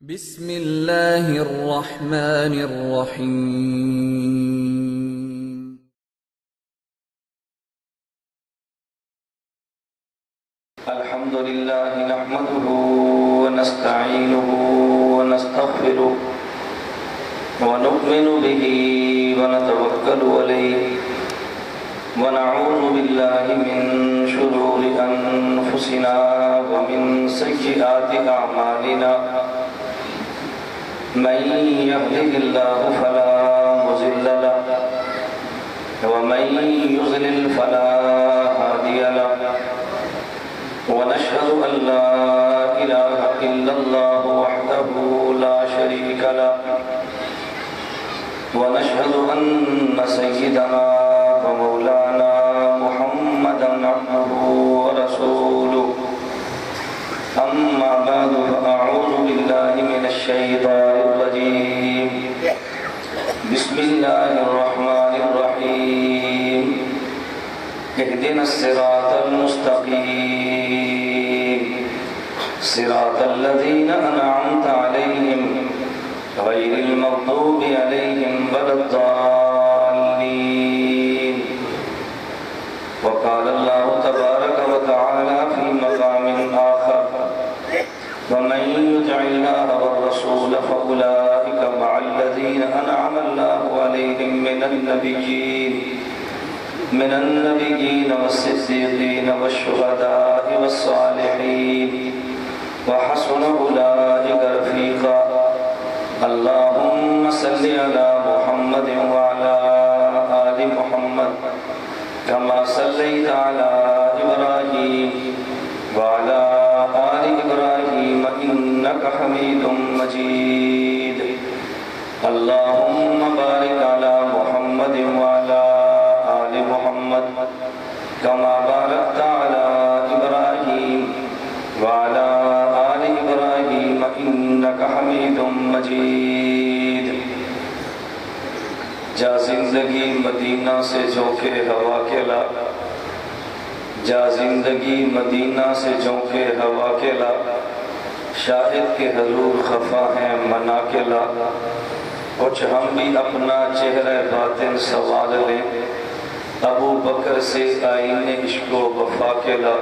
بسم اللہ الرحمن الرحیم۔ الحمد للہ نحمده ونستعینه ونستغفره ونؤمن به ونتوکل علیہ ونعوذ باللہ من شرور انفسنا ومن سیئات اعمالنا من يهده الله فلا مضل له ومن يضلل فلا هادي له ونشهد أن لا إله إلا الله وحده لا شريك له ونشهد أن سيدنا ومولانا محمدا عبده ورسوله أما بعد فأعوذ بالله من الشيطان الرجيم بسم الله الرحمن الرحيم اهدنا الصراط المستقيم صراط الذين أنعمت عليهم غير المغضوب عليهم ولا الضالين وقال الله تبارك وتعالى في مقام آخر ومن يطع الله والرسول فأولئك مع الذين أنعم الله عليهم من النبيين والصديقين والشهداء والصالحين وحسن أولئك رفيقا اللهم صل على محمد وعلى آل محمد كما صليت على إبراهيم وعلى آل إبراهيم إنك حميد مجيد اللهم بارك على محمد وعلى آل محمد كما باركت على إبراهيم وعلى آل إبراهيم إنك حميد مجيد جا زندگی مدینہ سے جھونکے ہوا کے لا جا زندگی مدینہ سے جھونکے ہوا کے لا شاہد کے حضور خفا ہیں منا کے لا کچھ ہم بھی اپنا چہرہ باطن سوال لیں ابو بکر سے آئین عشق و وفا کے لا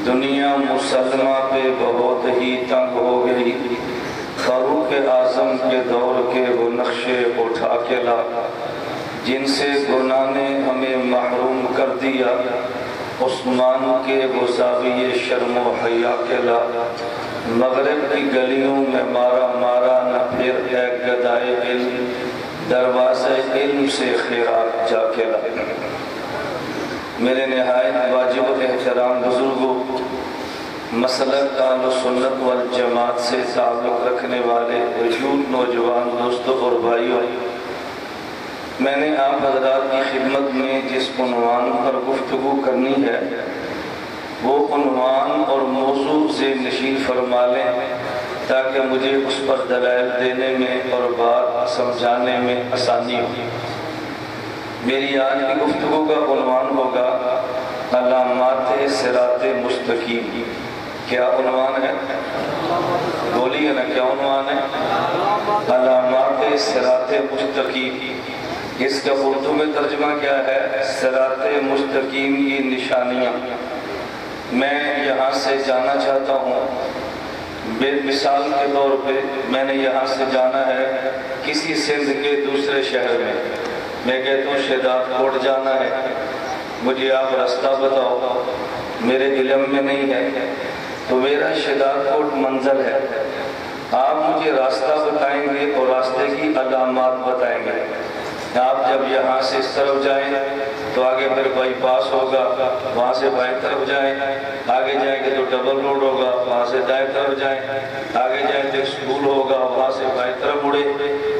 دنیا مسلمہ پہ بہت ہی تنگ ہو گئی فاروق اعظم کے دور کے وہ نقشے اٹھا کے لا جن سے گناہ نے ہمیں محروم کر دیا عثمان کے وہ زاویے شرم و حیا کے لا مغرب کی گلیوں میں مارا مارا نہ پھر ایک گدائے علم دروازے علم سے خیرات جا کے لا میرے نہایت واجب و احترام بزرگوں مسلک اہل سنت والجماعت سے تعلق رکھنے والے وجود نوجوان دوستوں اور بھائیوں میں نے آپ حضرات کی خدمت میں جس عنوان پر گفتگو کرنی ہے وہ عنوان اور موضوع سے نشین فرما لیں تاکہ مجھے اس پر دلائل دینے میں اور بات سمجھانے میں آسانی ہو میری آج کی گفتگو کا عنوان ہوگا علامات صراط مستقیم کیا عنوان ہے بولیے نا کیا عنوان ہے علامات صراط مستقیم اس کا اردو میں ترجمہ کیا ہے صراط مستقیم کی نشانیاں میں یہاں سے جانا چاہتا ہوں بے مثال کے طور پہ میں نے یہاں سے جانا ہے کسی سندھ کے دوسرے شہر میں کہتا ہوں شہداد کوٹ جانا ہے مجھے آپ راستہ بتاؤ میرے علم میں نہیں ہے تو میرا شہداد کوٹ منزل ہے آپ مجھے راستہ بتائیں گے اور راستے کی علامات بتائیں گے آپ جب یہاں سے اس طرف جائیں تو آگے پھر بائی پاس ہوگا وہاں سے بائیں طرف جائیں آگے جائیں گے تو ڈبل روڈ ہوگا وہاں سے دائیں طرف جائیں آگے جائیں تو اسکول ہوگا وہاں سے بائیں طرف مڑے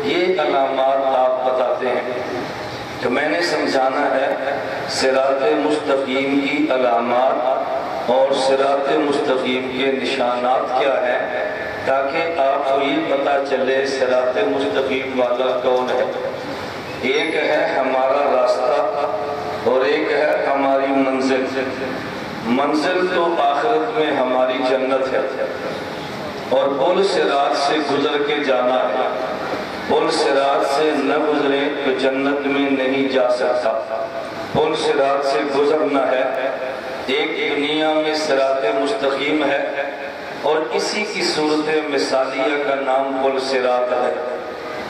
یہ علامات آپ بتاتے ہیں تو میں نے سمجھانا ہے صراط مستقیم کی علامات اور صراط مستقیم کے نشانات کیا ہیں تاکہ آپ کو یہ پتہ چلے صراط مستقیم والا کون ہے ایک ہے ہمارا راستہ اور ایک ہے ہماری منزل منزل تو آخرت میں ہماری جنت ہے اور پل صراط سے گزر کے جانا ہے۔ پل صراط سے نہ گزرے تو جنت میں نہیں جا سکتا۔ پل صراط سے گزرنا ہے۔ ایک دنیا میں صراط مستقیم ہے اور اسی کی صورت مثالیہ کا نام پل صراط ہے۔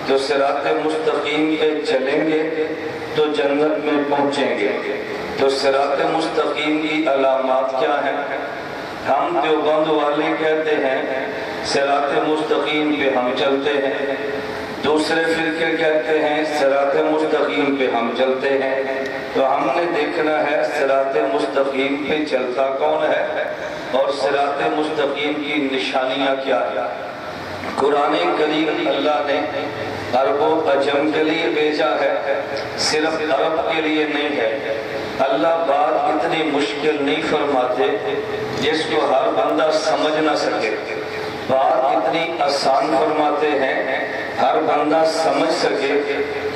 جو صراط مستقیم پہ چلیں گے تو جنت میں پہنچیں گے۔ تو صراط مستقیم کی علامات کیا ہیں؟ ہم دیوبند والے کہتے ہیں صراط مستقیم پہ ہم چلتے ہیں، دوسرے فرقے کہتے ہیں صراط مستقیم پہ ہم چلتے ہیں۔ تو ہم نے دیکھنا ہے صراط مستقیم پہ چلتا کون ہے اور صراط مستقیم کی نشانیاں کیا ہیں۔ قرآن کریم اللہ نے عرب و عجم کے لیے بھیجا ہے، صرف عرب کے لیے نہیں ہے۔ اللہ بات اتنی مشکل نہیں فرماتے جس کو ہر بندہ سمجھ نہ سکے، بات اتنی آسان فرماتے ہیں ہر بندہ سمجھ سکے،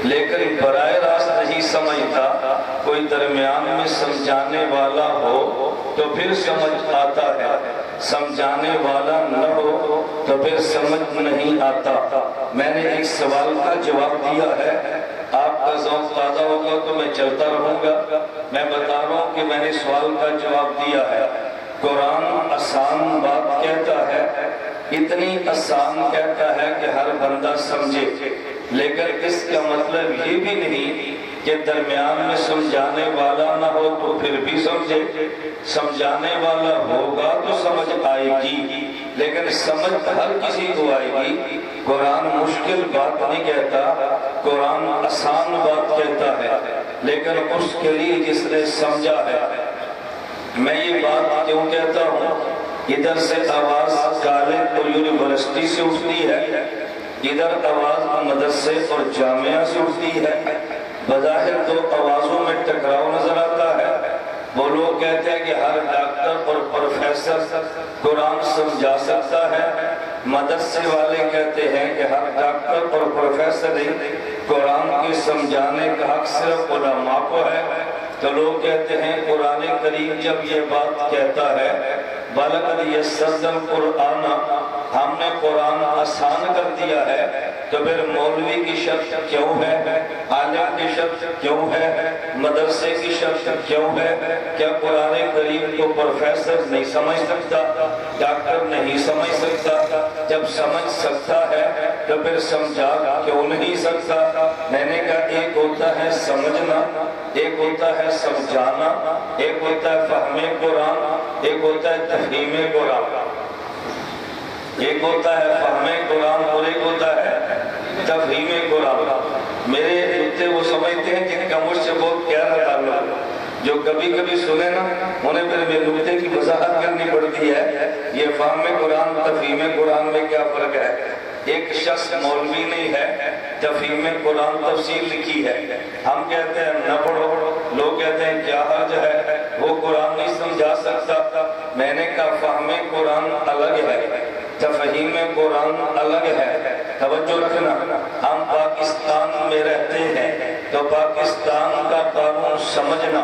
لیکن براہ راست نہیں سمجھتا۔ کوئی درمیان میں سمجھانے والا ہو تو پھر سمجھ آتا ہے، سمجھانے والا نہ ہو تو پھر سمجھ نہیں آتا۔ میں نے ایک سوال کا جواب دیا ہے، آپ کا ذوق تازہ ہوگا تو میں چلتا رہوں گا۔ میں بتا رہا ہوں کہ میں نے سوال کا جواب دیا ہے۔ قرآن آسان بات کہتا ہے، اتنی آسان کہتا ہے کہ ہر بندہ سمجھے، لیکن اس کا مطلب یہ بھی نہیں کہ درمیان میں سمجھانے والا نہ ہو تو پھر بھی سمجھے۔ سمجھانے والا ہوگا تو سمجھ آئے گی، لیکن سمجھ ہر کسی کو آئے گی۔ قرآن مشکل بات نہیں کہتا، قرآن آسان بات کہتا ہے، لیکن اس کے لیے جس نے سمجھا ہے۔ میں یہ بات کیوں کہتا ہوں؟ ادھر سے آواز کالج اور یونیورسٹی سے اٹھتی ہے، ادھر آواز مدرسے اور جامعہ سے اٹھتی ہے۔ بظاہر دو آوازوں میں ٹکراؤ نظر آتا ہے۔ وہ لوگ کہتے ہیں کہ ہر ڈاکٹر اور پروفیسر قرآن سمجھا سکتا ہے، مدرسے والے کہتے ہیں کہ ہر ڈاکٹر اور پروفیسر نہیں، قرآن کے سمجھانے کا حق صرف علماء کو ہے۔ تو لوگ کہتے ہیں قرآن کریم جب یہ بات کہتا ہے بَلَقَدْ يَسَّرْنَا الْقُرْآنَ، ہم نے قرآن آسان کر دیا ہے، تو پھر مولوی کی شرط کیوں ہے، عالم کی شرط کیوں ہے، مدرسے کی شرط کیوں ہے؟ کیا قرآن کریم کو پروفیسر نہیں سمجھ سکتا، ڈاکٹر نہیں سمجھ سکتا؟ جب سمجھ سکتا ہے تو پھر سمجھا کیوں نہیں سکتا؟ میں نے کہا ایک ہوتا ہے سمجھنا، ایک ہوتا ہے سمجھانا، ایک ہوتا ہے فہم قرآن، ایک ہوتا ہے تفہیم قرآن۔ ایک ہوتا ہے فہم قرآن اور ایک ہوتا ہے تفہیم قرآن۔ میرے نکتے وہ سمجھتے ہیں جن کا مجھ سے بہت گہرا تعلق، جو کبھی کبھی سنے نا انہیں پھر میرے نکتے کی وضاحت کرنی پڑتی ہے۔ یہ فہم قرآن تفہیم قرآن میں کیا فرق ہے؟ ایک شخص مولوی نہیں ہے، تفہیم قرآن تفسیر لکھی ہے، ہم کہتے ہیں نہ پڑھو، لوگ کہتے ہیں کیا حرج ہے، وہ قرآن نہیں سمجھا سکتا۔ میں نے کہا فہم قرآن الگ ہے، تفہیم قرآن الگ ہے۔ توجہ رکھنا، ہم پاکستان میں رہتے ہیں تو پاکستان کا قانون سمجھنا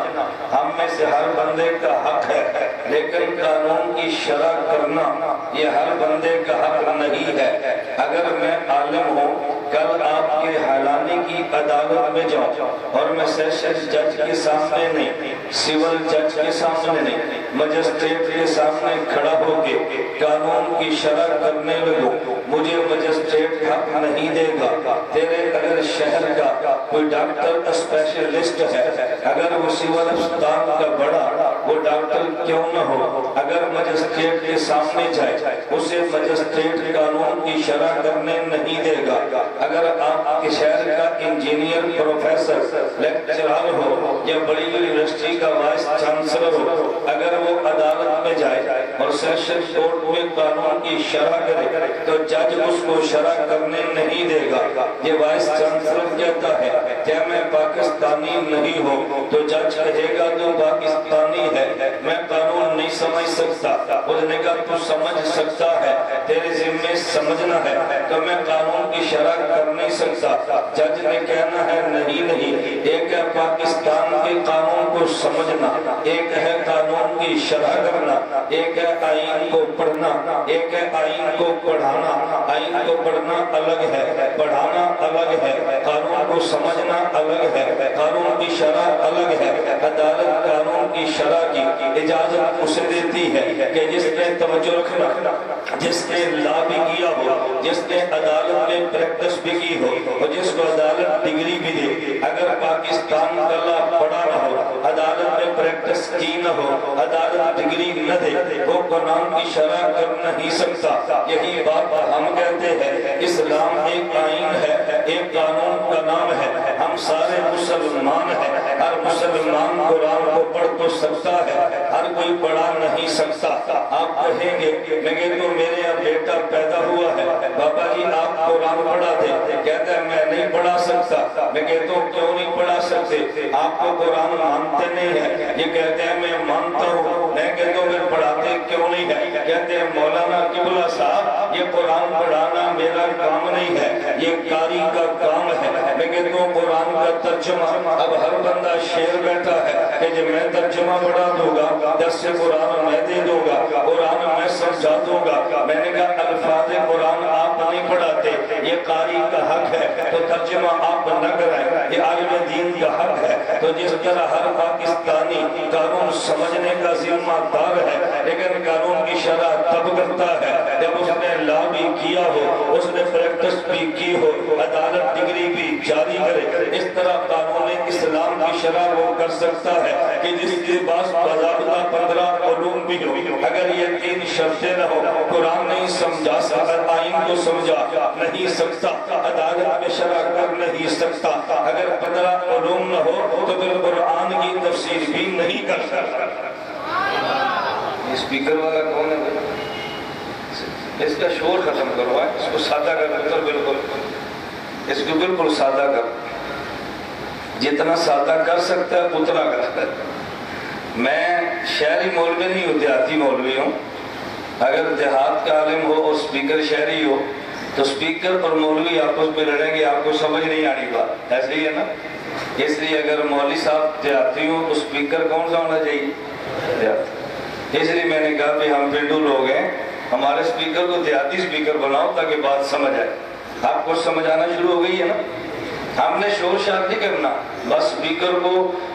ہم میں سے ہر بندے کا حق ہے، لیکن قانون کی شرح کرنا یہ ہر بندے کا حق نہیں ہے۔ اگر میں عالم ہوں، کل آپ کے حالانی کی عدالت میں جاؤں اور میں سیشن جج کے سامنے نہیں، سول جج کے سامنے نہیں، مجسٹریٹ کے سامنے کھڑا ہو کے قانون کی شرح کرنے لگوں، مجھے مجسٹریٹ حق نہیں دے گا۔ تیرے اگر شہر کا کوئی ڈاکٹر اسپیشلسٹ ہے، اگر وہ سول اسپتال کا بڑا وہ ڈاکٹر کیوں نہ ہو، اگر مجسٹریٹ کے سامنے جائے اسے مجسٹریٹ قانون کی شرح کرنے نہیں دے گا۔ اگر آپ کے شہر کا انجینئر پروفیسر لیکچرر ہو یا بڑی یونیورسٹی کا وائس چانسلر ہو، اگر وہ عدالت میں جائے اور سیشن کورٹ میں قانون کی شرح کرے تو جج اس کو شرح کرنے نہیں دے گا۔ یہ وائس چانسلر کہتا ہے کہ میں پاکستانی نہیں ہوں تو جج کہے گا تو پاکستانی ہے، میں قانون نہیں سمجھ سکتا، اس نے کہا تو سمجھ سکتا ہے، تیرے ذمہ سمجھنا ہے، تو میں قانون کی شرح کر نہیں سکتا۔ جج نے کہنا ہے نہیں، ایک ہے پاکستان کے قانون کو سمجھنا، ایک ہے قانون کی شرح کرنا، ایک ہے آئین کو پڑھنا، ایک ہے آئین کو پڑھانا۔ آئین کو پڑھنا الگ ہے، پڑھانا الگ ہے، قانون کو سمجھنا الگ ہے، قانون کی شرح الگ ہے۔ عدالت قانون کی شرح کی اجازت اسے دیتی ہے کہ جس نے توجہ رکھنا، جس نے لا بھی کیا ہو، جس نے عدالت میں پریکٹس بھی کی ہو، اور جس کو عدالت ڈگری بھی دے، اگر پاکستان کا لا پڑھا نہ ہو، عدالت میں پریکٹس کی نہ ہو، عدالت ڈگری نہ دے، وہ قرآن کی شرح کر نہیں سکتا۔ یہی بات ہم کہتے ہیں، اسلام ایک آئین ہے، ایک قانون کا نام ہے، ہم سارے مسلمان ہیں، ہر مسلمان قرآن کو پڑھ تو سکتا ہے، ہر کوئی پڑھا نہیں سکتا۔ آپ کہیں گے لیکن تو میرے اب بیٹا پیدا ہوا ہے، بابا جی آپ قرآن پڑھا دے، کہتا ہے میں نہیں پڑھا سکتا، میں کہتا ہوں کیوں نہیں پڑھا سکتے؟ آپ کو قرآن مانتے نہیں ہیں، یہ کہتے ہیں میں مانتا ہوں، میں کہتا ہوں پھر پڑھاتے کیوں نہیں ہے؟ کہتے ہیں مولانا قبلہ صاحب یہ قرآن پڑھانا میرا کام نہیں ہے، یہ قاری کا کام ہے۔ میں کہتا ہوں قرآن کا ترجمہ، اب ہر بندہ شعر بیٹھا ہے کہ جب میں ترجمہ پڑھا دوں گا، 10 سے قرآن میں دے دوں گا، قرآن میں سمجھا دوں گا۔ میں نے کہا الفاظ قرآن آپ نہیں پڑھاتے، یہ قاری کا حق ہے، تو ترجمہ آپ نہ کرائیں، یہ عالم دین کا حق ہے۔ تو جس طرح ہر پاکستانی قانون سمجھنے کا ذمہ دار ہے، لیکن قانون کی شرح تب کرتا ہے جب اس نے لا بھی کیا ہو، اس نے پریکٹس بھی کی ہو، عدالت ڈگری بھی جاری کرے۔ اس طرح قانون اسلام کی شرح وہ کر سکتا ہے کہ جس کے پاس باضابطہ 15 علوم بھی ہو، اگر یہ 3 شرطیں نہ ہو، قرآن نہیں سمجھا سکتا، آئین کو سمجھا نہیں سکتا، عدالت میں شرح کر نہیں سکتا، اگر 15 علوم نہ ہو تو پھر قرآن کی تفسیر بھی نہیں کر سکتا۔ یہ اسپیکر والا کون ہے؟ اس کا شور ختم کرو، اس کو سادہ کر، بالکل اس کو بالکل سادہ کر، جتنا سادہ کر سکتا ہے اتنا کر۔ میں شہری مولوی نہیں ہوں، دیہاتی مولوی ہوں۔ اگر دیہات کا عالم ہو اور اسپیکر شہری ہو تو اسپیکر اور مولوی آپس میں لڑیں گے، آپ کو سمجھ نہیں آنی بات، ایسے ہی ہے نا؟ اس لیے اگر مولوی صاحب دیہاتی ہوں تو اسپیکر کون سا ہونا چاہیے؟ دیہاتی۔ اس لیے میں نے کہا کہ ہم پنڈو لوگ ہیں، ہمارے اسپیکر کو دیہاتی اسپیکر بناؤ تاکہ بات سمجھ آئے۔ آپ کو سمجھ آنا شروع ہو گئی ہے نا؟ ہم نے شور شار نہیں کرنا، بس اسپیکر کو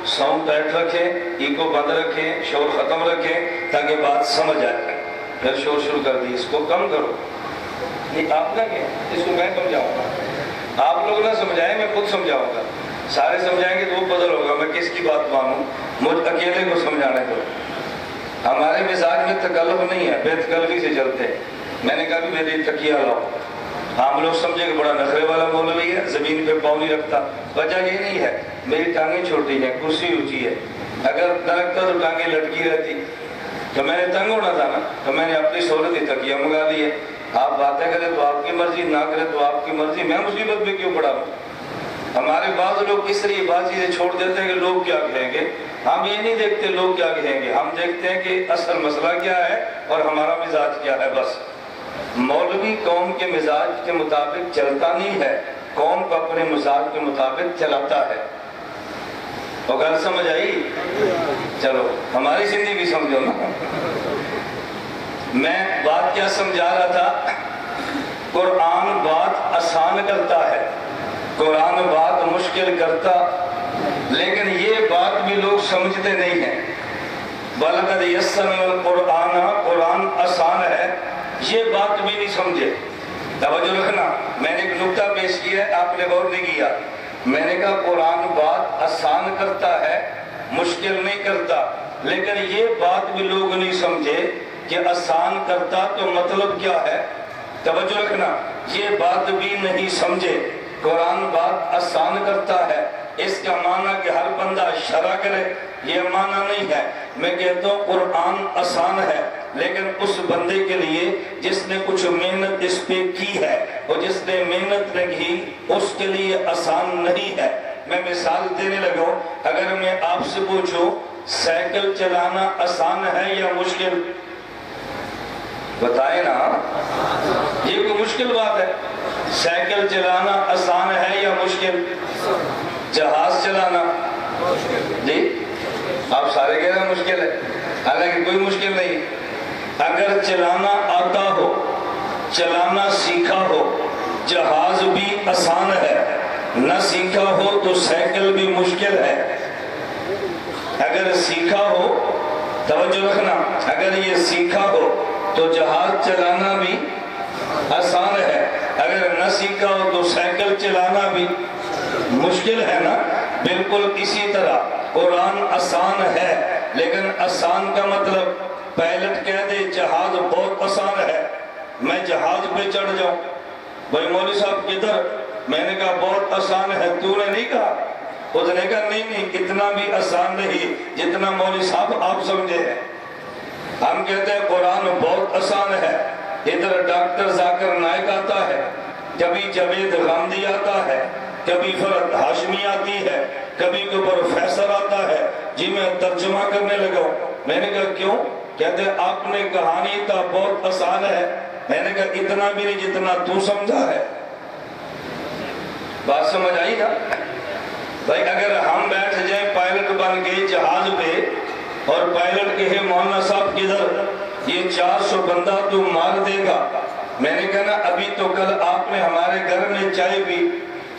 ساؤنڈ ٹائٹ رکھیں، ایکو بند رکھیں، شور ختم رکھیں تاکہ بات سمجھ آئے۔ پھر شور شروع کر دی، اس کو کم کرو، یہ آپ نہ کہیں، اس کو میں سمجھاؤں گا، آپ لوگ نہ سمجھائیں، میں خود سمجھاؤں گا، سارے سمجھائیں گے تو وہ بدل ہوگا، میں کس کی بات مانوں؟ مجھ اکیلے کو سمجھانے دو۔ ہمارے مزاج میں تکلف نہیں ہے، بے تکلفی سے چلتے ہیں۔ میں نے کہا بھی میری تکیہ لاؤ، ہم لوگ سمجھے کہ بڑا نخرے والا مولوی ہے، زمین پہ پاؤں نہیں رکھتا۔ وجہ یہ نہیں ہے، میری ٹانگیں چھوٹی ہیں، کرسی اونچی ہے، اگر نہ رکھتا تو ٹانگیں لٹکی رہتی، تو میں نے تنگ ہونا تھا نا، تو میں نے اپنی سہولت ہی تکیہ منگا دی ہے۔ آپ باتیں کریں تو آپ کی مرضی، نہ کریں تو آپ کی مرضی، میں مصیبت میں کیوں پڑا ہوں؟ ہمارے بعض لوگ اس لیے بعض چیزیں چھوڑ دیتے ہیں کہ لوگ کیا کہیں گے۔ ہم یہ نہیں دیکھتے لوگ کیا کہیں گے، ہم دیکھتے ہیں کہ اصل مسئلہ کیا ہے اور ہمارا مزاج کیا ہے۔ بس مولوی قوم کے مزاج کے مطابق چلتا نہیں ہے، قوم کو اپنے مزاج کے مطابق چلاتا ہے۔ وہ گل سمجھ آئی؟ چلو ہماری زندگی سمجھو نا۔ میں بات کیا سمجھا رہا تھا؟ قرآن بات آسان کرتا ہے، قرآن بات مشکل کرتا، لیکن یہ بات بھی لوگ سمجھتے نہیں ہیں۔ بَلَقَدْ يَسَّرْنَا الْقُرْآنَ، قرآن آسان ہے، یہ بات بھی نہیں سمجھے۔ توجہ رکھنا، میں نے ایک نکتہ پیش کیا ہے، آپ نے غور نہیں کیا۔ میں نے کہا قرآن بات آسان کرتا ہے، مشکل نہیں کرتا، لیکن یہ بات بھی لوگ نہیں سمجھے کہ آسان کرتا تو مطلب کیا ہے۔ توجہ رکھنا، یہ بات بھی نہیں سمجھے۔ قرآن بات آسان کرتا ہے، اس کا معنی کہ ہر بندہ شرع کرے، یہ معنی نہیں ہے۔ میں کہتا ہوں قرآن آسان ہے، لیکن اس بندے کے لیے جس نے کچھ محنت اس پہ کی ہے، اور جس نے محنت نہیں کی اس کے لیے آسان نہیں ہے۔ میں مثال دینے لگا ہوں، اگر میں آپ سے پوچھوں سائیکل چلانا آسان ہے یا مشکل؟ بتائیں نا، یہ کوئی مشکل بات ہے؟ سائیکل چلانا آسان ہے یا مشکل؟ جہاز چلانا جی آپ سارے کہہ رہے ہیں مشکل ہے، حالانکہ کوئی مشکل نہیں۔ اگر چلانا آتا ہو، چلانا سیکھا ہو، جہاز بھی آسان ہے، نہ سیکھا ہو تو سائیکل بھی مشکل ہے۔ اگر سیکھا ہو، توجہ رکھنا، اگر یہ سیکھا ہو تو جہاز چلانا بھی آسان ہے، اگر نہ سیکھا ہو تو سائیکل چلانا بھی مشکل ہے نا۔ بالکل اسی طرح قرآن آسان ہے، لیکن آسان کا مطلب پائلٹ کہہ دے جہاز بہت آسان ہے، میں جہاز پہ چڑھ جاؤں، بھائی مولوی صاحب کدھر؟ میں نے کہا بہت آسان ہے، تو نے نہیں کہا؟ اس نے کہا نہیں اتنا بھی آسان نہیں جتنا مولوی صاحب آپ سمجھے ہیں۔ ہم کہتے ہیں قرآن بہت آسان ہے، ادھر ڈاکٹر ذاکر نائک آتا ہے، کبھی جاوید غامدی آتا ہے، کبھی فرد ہاشمی آتی ہے، کبھی کوئی پروفیسر آتا ہے، جی میں ترجمہ کرنے لگا ہوں۔ میں نے کہا کیوں؟ کہتے ہیں آپ نے کہانی تھا بہت آسان ہے۔ میں نے کہا اتنا بھی نہیں جتنا تو سمجھا ہے۔ بات سمجھ آئی نا بھائی؟ اگر ہم بیٹھ جائیں پائلٹ بن کے جہاز پہ اور پائلٹ کہے مولانا صاحب کدھر، یہ 400 بندہ تو مار دے گا۔ میں نے کہا نا ابھی تو کل آپ نے ہمارے گھر میں چائے پی،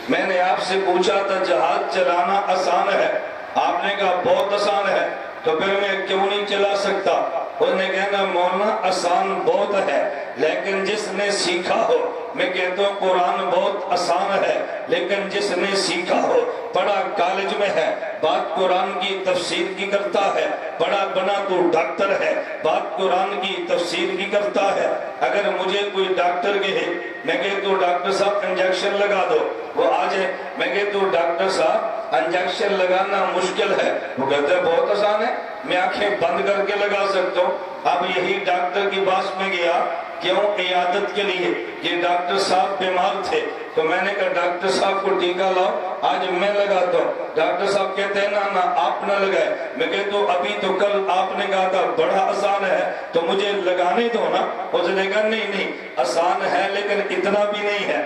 میں نے آپ سے پوچھا تھا جہاز چلانا آسان ہے، آپ نے کہا بہت آسان ہے، تو پھر میں کیوں نہیں چلا سکتا؟ اس نے کہنا مولانا آسان بہت ہے لیکن جس نے سیکھا ہو، میں کہتا ہوں قرآن بہت آسان ہے لیکن جس نے سیکھا ہو، پڑھا کالج میں ہے، بات قرآن کی تفسیر کی کرتا ہے، پڑھا بنا تو ڈاکٹر ہے، بات قرآن کی تفسیر کی کرتا ہے۔ اگر مجھے کوئی ڈاکٹر کہے، میں کہتا ہوں ڈاکٹر صاحب انجیکشن لگا دو، وہ آ جائے، میں کہتا ہوں ڈاکٹر صاحب انجیکشن لگانا مشکل ہے، وہ کہتے ہیں بہت آسان ہے، میں آنکھیں بند کر کے لگا سکتا ہوں۔ اب یہی ڈاکٹر کی پاس میں گیا، کیوں؟ عیادت کے لیے، یہ ڈاکٹر صاحب بیمار تھے، تو میں نے کہا ڈاکٹر صاحب کو ٹیکہ لاؤ، آج میں لگاتا ہوں۔ ڈاکٹر صاحب کہتے ہیں نا آپ نہ لگائے، میں کہتا ہوں ابھی تو کل آپ نے کہا تھا بڑا آسان ہے تو مجھے لگانے دو نا۔ اس نے کہا نہیں آسان ہے لیکن اتنا بھی نہیں ہے،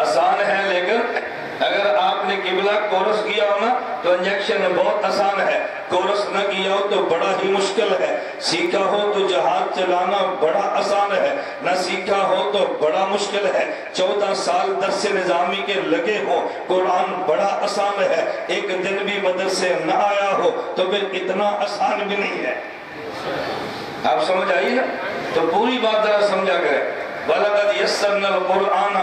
آسان ہے لیکن اگر آپ نے قبلہ کورس کیا ہو نا تو انجیکشن بہت آسان ہے، کورس نہ کیا ہو تو بڑا ہی مشکل ہے، سیکھا ہو تو جہاز چلانا بڑا آسان ہے، نہ سیکھا ہو تو بڑا مشکل ہے۔ 14 سال درس نظامی کے لگے ہو، قرآن بڑا آسان ہے، ایک دن بھی مدرسے نہ آیا ہو تو پھر اتنا آسان بھی نہیں ہے۔ آپ سمجھ آئی نا؟ تو پوری بات ذرا سمجھا کریں۔ وَلَقَدْ يَسَّرْنَا الْقُرْآنَ،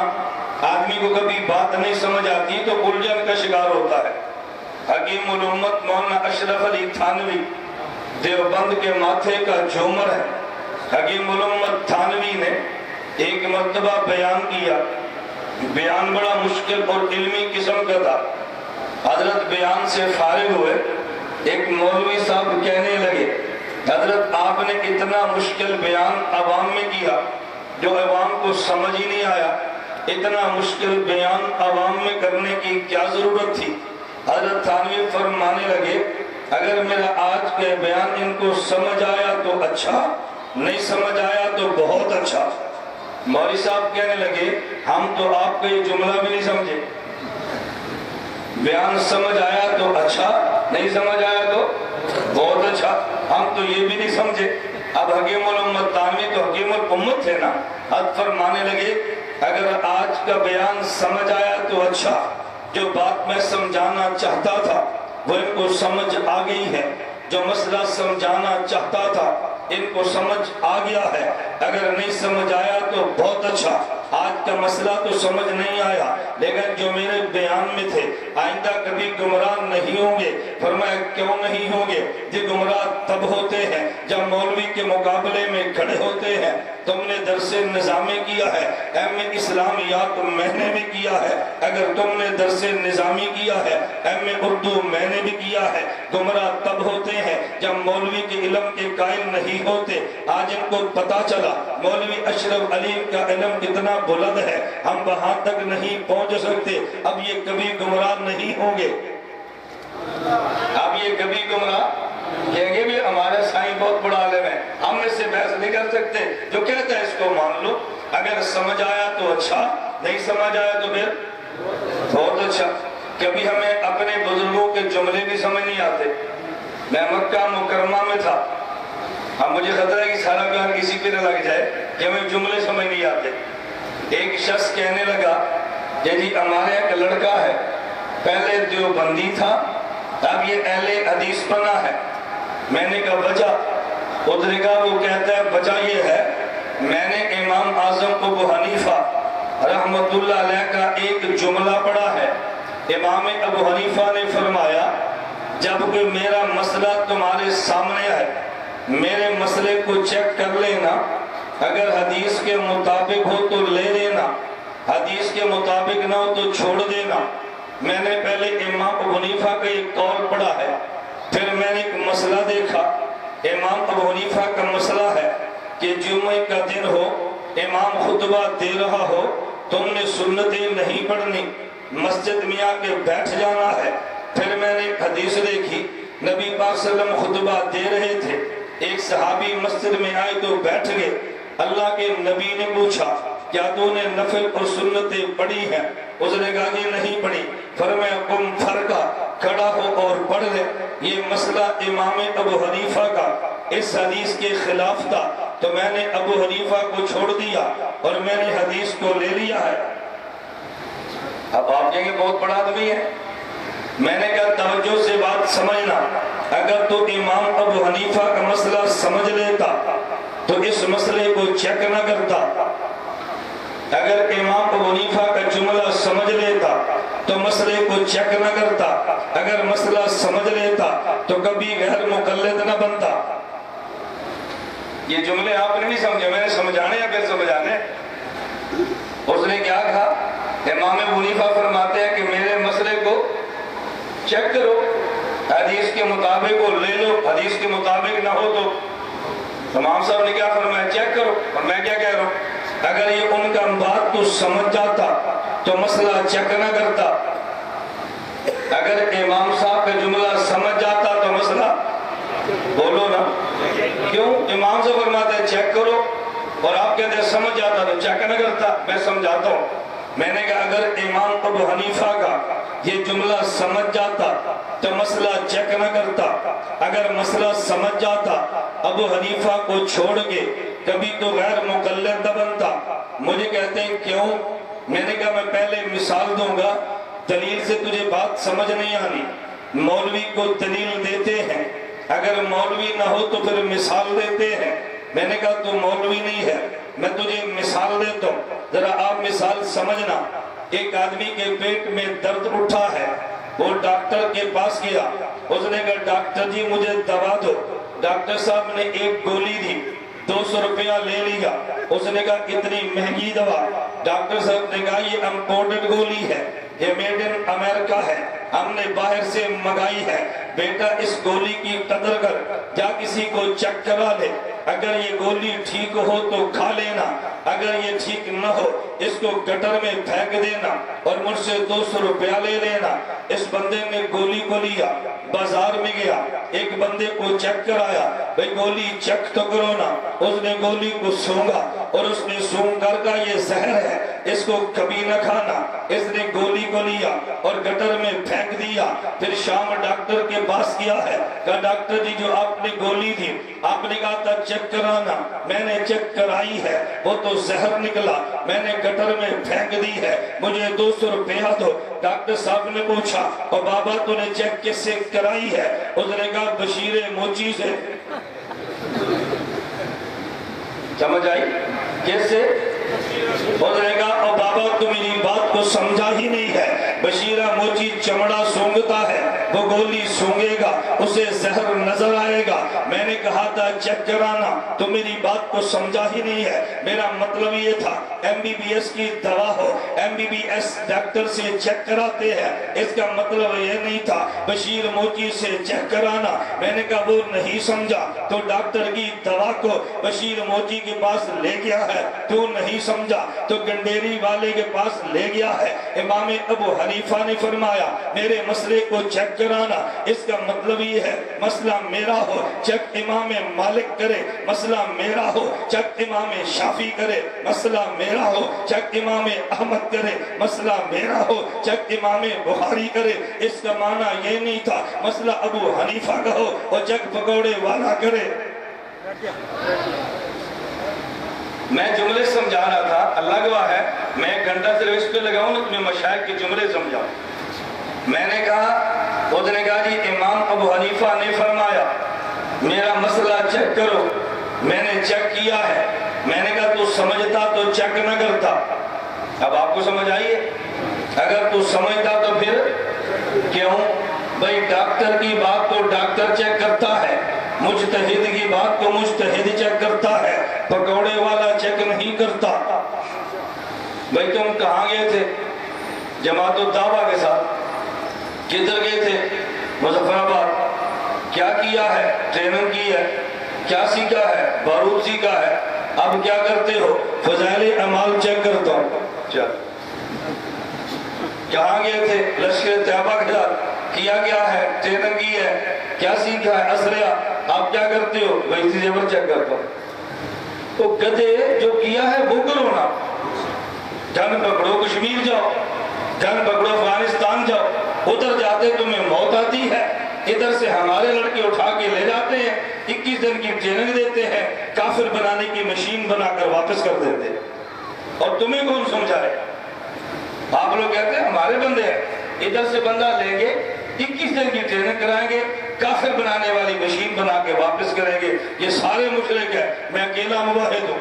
آدمی کو کبھی بات نہیں سمجھ آتی تو الجھن کا شکار ہوتا ہے۔ حکیم الامت مولانا اشرف علی تھانوی دیوبند کے ماتھے کا جھومر ہے۔ حکیم الامت تھانوی نے ایک مرتبہ بیان کیا، بیان بڑا مشکل اور علمی قسم کا تھا۔ حضرت بیان سے فارغ ہوئے، ایک مولوی صاحب کہنے لگے حضرت آپ نے اتنا مشکل بیان عوام میں کیا جو عوام کو سمجھ ہی نہیں آیا، اتنا مشکل بیان عوام میں کرنے کی کیا ضرورت تھی؟ حضرت تھانوی فرمانے لگے اگر میرا آج کے بیان ان کو سمجھ آیا تو اچھا، نہیں سمجھ آیا تو بہت اچھا۔ مولوی صاحب کہنے لگے ہم تو آپ کا یہ جملہ بھی نہیں سمجھے، بیان سمجھ آیا تو اچھا، نہیں سمجھ آیا تو بہت اچھا، ہم تو یہ بھی نہیں سمجھے۔ اب حکیم الامت تھانوی تو حکیم الامت تھے نا، حد فرمانے لگے اگر آج کا بیان سمجھ آیا تو اچھا، جو بات میں سمجھانا چاہتا تھا وہ ان کو سمجھ آ گئی ہے، جو مسئلہ سمجھانا چاہتا تھا ان کو سمجھ آ گیا ہے، اگر نہیں سمجھ آیا تو بہت اچھا، آج کا مسئلہ تو سمجھ نہیں آیا لیکن جو میرے بیان میں تھے آئندہ کبھی گمراہ نہیں ہوں گے۔ فرمایا کیوں نہیں ہوں گے؟ یہ گمراہ تب ہوتے ہیں جب مولوی کے مقابلے میں کھڑے ہوتے ہیں۔ تم نے درس نظامی کیا ہے، ایم اے اسلامیات میں نے بھی کیا ہے، اگر تم نے درس نظامی کیا ہے ایم اے اردو میں نے بھی کیا ہے۔ گمراہ تب ہوتے ہیں جب مولوی کے علم کے قائل نہیں ہوتے۔ آج ان کو پتا چلا مولوی اشرف علیم کا علم اتنا بلند ہے، ہم وہاں تک نہیں پہنچ سکتے، اب یہ کبھی گمراہ نہیں ہوں گے، اب یہ کبھی گمراہ کہیں گے بھی ہمارے سائیں بہت بڑا عالم ہے، ہم اس سے بحث نہیں کر سکتے، جو کہتا ہے اس کو مان لو، اگر سمجھ آیا تو اچھا، نہیں سمجھ آیا تو پھر بہت اچھا۔ کبھی ہمیں اپنے بزرگوں کے جملے بھی سمجھ نہیں آتے۔ میں مکہ مکرمہ میں تھا، اب مجھے خطرہ ہے کہ سارا بیان کسی پہ نہ لگ جائے کہ ہمیں جملے سمجھ نہیں آتے۔ ایک شخص کہنے لگا جی ہمارے ایک لڑکا ہے، پہلے دیوبندی تھا، اب یہ اہل حدیث بنا ہے۔ میں نے کہا وجہ؟ ادھر کا وہ کہتا ہے وجہ یہ ہے، میں نے امام اعظم ابو حنیفہ رحمت اللہ علیہ کا ایک جملہ پڑھا ہے۔ امام ابو حنیفہ نے فرمایا جب کوئی میرا مسئلہ تمہارے سامنے آئے، میرے مسئلے کو چیک کر لینا، اگر حدیث کے مطابق ہو تو لے لینا، حدیث کے مطابق نہ ہو تو چھوڑ دینا۔ میں نے پہلے امام ابو حنیفہ کا ایک قول پڑھا ہے، پھر میں نے ایک مسئلہ دیکھا۔ امام ابو حنیفہ کا مسئلہ ہے کہ جمعہ کا دن ہو، امام خطبہ دے رہا ہو، تم نے سنتیں نہیں پڑھنی، مسجد میں آ کے بیٹھ جانا ہے۔ پھر میں نے حدیث دیکھی، نبی پاک صلی اللہ علیہ وسلم خطبہ دے رہے تھے، ایک صحابی مسجد میں آئے تو بیٹھ گئے۔ اللہ کے نبی نے پوچھا کیا تو نے نفل اور سنتیں پڑھی ہیں؟ اس نے کہا یہ نہیں پڑھی۔ فرمایا قم فرقہ، کھڑا ہو اور پڑھ لے۔ یہ مسئلہ امام ابو حنیفہ کا اس حدیث کے خلاف تھا، تو میں نے ابو حنیفہ کو چھوڑ دیا اور میں نے حدیث کو لے لیا ہے۔ اب آپ کہیں گے بہت بڑا آدمی ہے، میں نے کہا توجہ سے بات سمجھنا، اگر تو امام ابو حنیفہ کا مسئلہ سمجھ لیتا تو اس مسئلے کو چیک نہ کرتا، اگر امام ابو حنیفہ کا جملہ سمجھ لیتا تو مسئلے کو چیک نہ کرتا، اگر مسئلہ سمجھ لیتا تو کبھی غیر مقلد نہ بنتا۔ یہ جملے آپ نے نہیں سمجھے، میں نے سمجھانے یا پھر سمجھانے؟ اس نے کیا کہا؟ امام ابو حنیفہ فرماتے ہیں کہ میرے مسئلے کو چیک کرو، حدیث کے مطابق ہو لے لو، حدیث کے مطابق نہ ہو تو امام صاحب نے کیا فرمایا؟ چیک کرو۔ اور میں کیا کہہ رہا ہوں، اگر یہ ان کا بات تو سمجھ جاتا تو مسئلہ چیک نہ کرتا، اگر امام صاحب کا جملہ سمجھ جاتا تو مسئلہ بولو نا کیوں؟ امام صاحب فرماتے ہیں چیک کرو اور آپ کہتے ہیں سمجھ جاتا تو چیک نہ کرتا۔ میں سمجھاتا ہوں، میں نے کہا اگر امام ابو حنیفہ کا یہ جملہ سمجھ جاتا تو مسئلہ چیک نہ کرتا، اگر مسئلہ سمجھ جاتا ابو حنیفہ کو چھوڑ کے کبھی تو غیر مقلد نہ بنتا۔ مجھے کہتے ہیں کیوں؟ میں نے کہا میں پہلے مثال دوں گا، دلیل سے تجھے بات سمجھ نہیں آنی۔ مولوی کو دلیل دیتے ہیں، اگر مولوی نہ ہو تو پھر مثال دیتے ہیں۔ میں نے کہا تو مولوی نہیں ہے، میں تجھے مثال دیتا ہوں، ذرا آپ مثال سمجھنا۔ ایک آدمی کے پیٹ میں درد اٹھا ہے، وہ ڈاکٹر کے پاس گیا، اس نے کہا ڈاکٹر جی مجھے دوا دو۔ ڈاکٹر صاحب نے ایک گولی دی، 200 روپیہ لے لیا۔ اس نے کہا اتنی مہنگی دوا؟ ڈاکٹر صاحب نے کہا یہ امپورٹڈ گولی ہے، یہ میڈ ان امریکہ ہے، ہم نے باہر سے منگائی ہے، بیٹا اس گولی کی قدر کر، جا کسی کو چیک کرا لے، اگر یہ گولی ٹھیک ہو تو کھا لینا، اگر یہ ٹھیک نہ ہو اس کو گٹر میں پھینک دینا اور مجھ سے 200 روپیہ لے لینا۔ اس بندے نے گولی کو لیا، بازار میں گیا، ایک بندے کو چیک کرایا، بھئی گولی چیک تو کرو نا۔ اس نے گولی کو سونگا اور اس نے سونگ کر کہا یہ زہر ہے، اس کو کبھی نہ کھانا۔ اس نے گولی کو لیا اور گٹر میں پھینک دیا۔ پھر شام ڈاکٹر کے پاس گیا ہے، کہا ڈاکٹر جی جو آپ نے گولی دی، آپ نے کہا تھا چیک کرانا، میں نے چیک کرائی ہے، وہ تو زہر نکلا، میں نے گٹر میں پھینک دی ہے، مجھے 200 روپیہ دو۔ ڈاکٹر صاحب نے پوچھا اور بابا تو نے چیک کس سے کرائی ہے؟ اس نے کہا بشیر موچی سے۔ سمجھ آئی؟ کس سے؟ اس نے کہا اور بابا تو میری بات کو سمجھا ہی نہیں ہے، بشیرہ موچی چمڑا سونگتا ہے، وہ گولی سونگے گا اسے زہر نظر آئے گا۔ میں نے کہا تھا چیک کرانا، تو میری بات کو سمجھا ہی نہیں ہے۔ میرا مطلب یہ تھا MBBS کی دوا ہو، MBBS ڈاکٹر سے چیک کراتے ہیں، اس کا مطلب یہ نہیں تھا بشیر موچی سے چیک کرانا۔ میں نے کہا وہ نہیں سمجھا تو ڈاکٹر کی دوا کو بشیر موچی کے پاس لے گیا ہے، تو نہیں سمجھا تو گنڈیری والے کے پاس لے گیا ہے۔ امام ابو حنیفہ نے فرمایا میرے مسئلے کو چیک کرانا، اس کا مطلب یہ ہے مسئلہ میرا ہو چیک امام مالک کرے، مسئلہ میرا ہو چیک امام شافی کرے، مسئلہ میرا ہو چیک امام احمد کرے، مسئلہ میرا ہو چیک امام بخاری کرے۔ اس کا معنی یہ نہیں تھا مسئلہ ابو حنیفہ کا ہو اور چیک پکوڑے والا کرے۔ میں جملے سمجھا رہا تھا، اللہ گواہ ہے میں ایک گھنٹہ صرف اس پہ لگاؤں نا تمہیں مشائخ کے جملے سمجھاؤں۔ میں نے کہا، اس نے کہا جی امام ابو حنیفہ نے فرمایا میرا مسئلہ چیک کرو، میں نے چیک کیا ہے۔ میں نے کہا تو سمجھتا تو چیک نہ کرتا۔ اب آپ کو سمجھ آئیے، اگر تو سمجھتا تو پھر کیوں؟ بھئی ڈاکٹر کی بات تو ڈاکٹر چیک کرتا ہے، مجتہد کی بات کو مجتہد چیک کرتا ہے، پکوڑے والا چیک نہیں کرتا۔ بھئی تم کہاں گئے تھے جماعت الدعوہ کے ساتھ؟ کدھر گئے تھے؟ مظفر آباد۔ کیا کیا ہے؟ ٹریننگ کی ہے۔ کیا سیکھا ہے؟ بارود سیکھا ہے۔ اب کیا کرتے ہو؟ فضائل اعمال چیک کرتا ہوں۔ کہاں گئے تھے؟ لشکر طیبہ کے ساتھ۔ کیا کیا ہے؟ ٹریننگ کی ہے۔ کیا سیکھا ہے؟ اسریہ۔ آپ کیا کرتے ہو؟ ویسی زیور چیک کرتا ہوں۔ تو گدھے جو کیا ہے وہ کرو نا۔ جنگ پکڑو کشمیر جاؤ، جنگ پکڑو افغانستان جاؤ، ادھر جاتے تمہیں موت آتی ہے، ادھر سے ہمارے لڑکے اٹھا کے لے جاتے ہیں، 21 دن کی ٹریننگ دیتے ہیں، کافر بنانے کی مشین بنا کر واپس کر دیتے ہیں۔ اور تمہیں کون سمجھائے؟ آپ لوگ کہتے ہیں ہمارے بندے ہیں، ادھر سے بندہ لیں گے، 21 دن کی ٹریننگ کرائیں گے، کافر بنانے والی مشین بنا کے واپس کریں گے۔ یہ سارے مشرک ہیں، میں اکیلا موحد ہوں،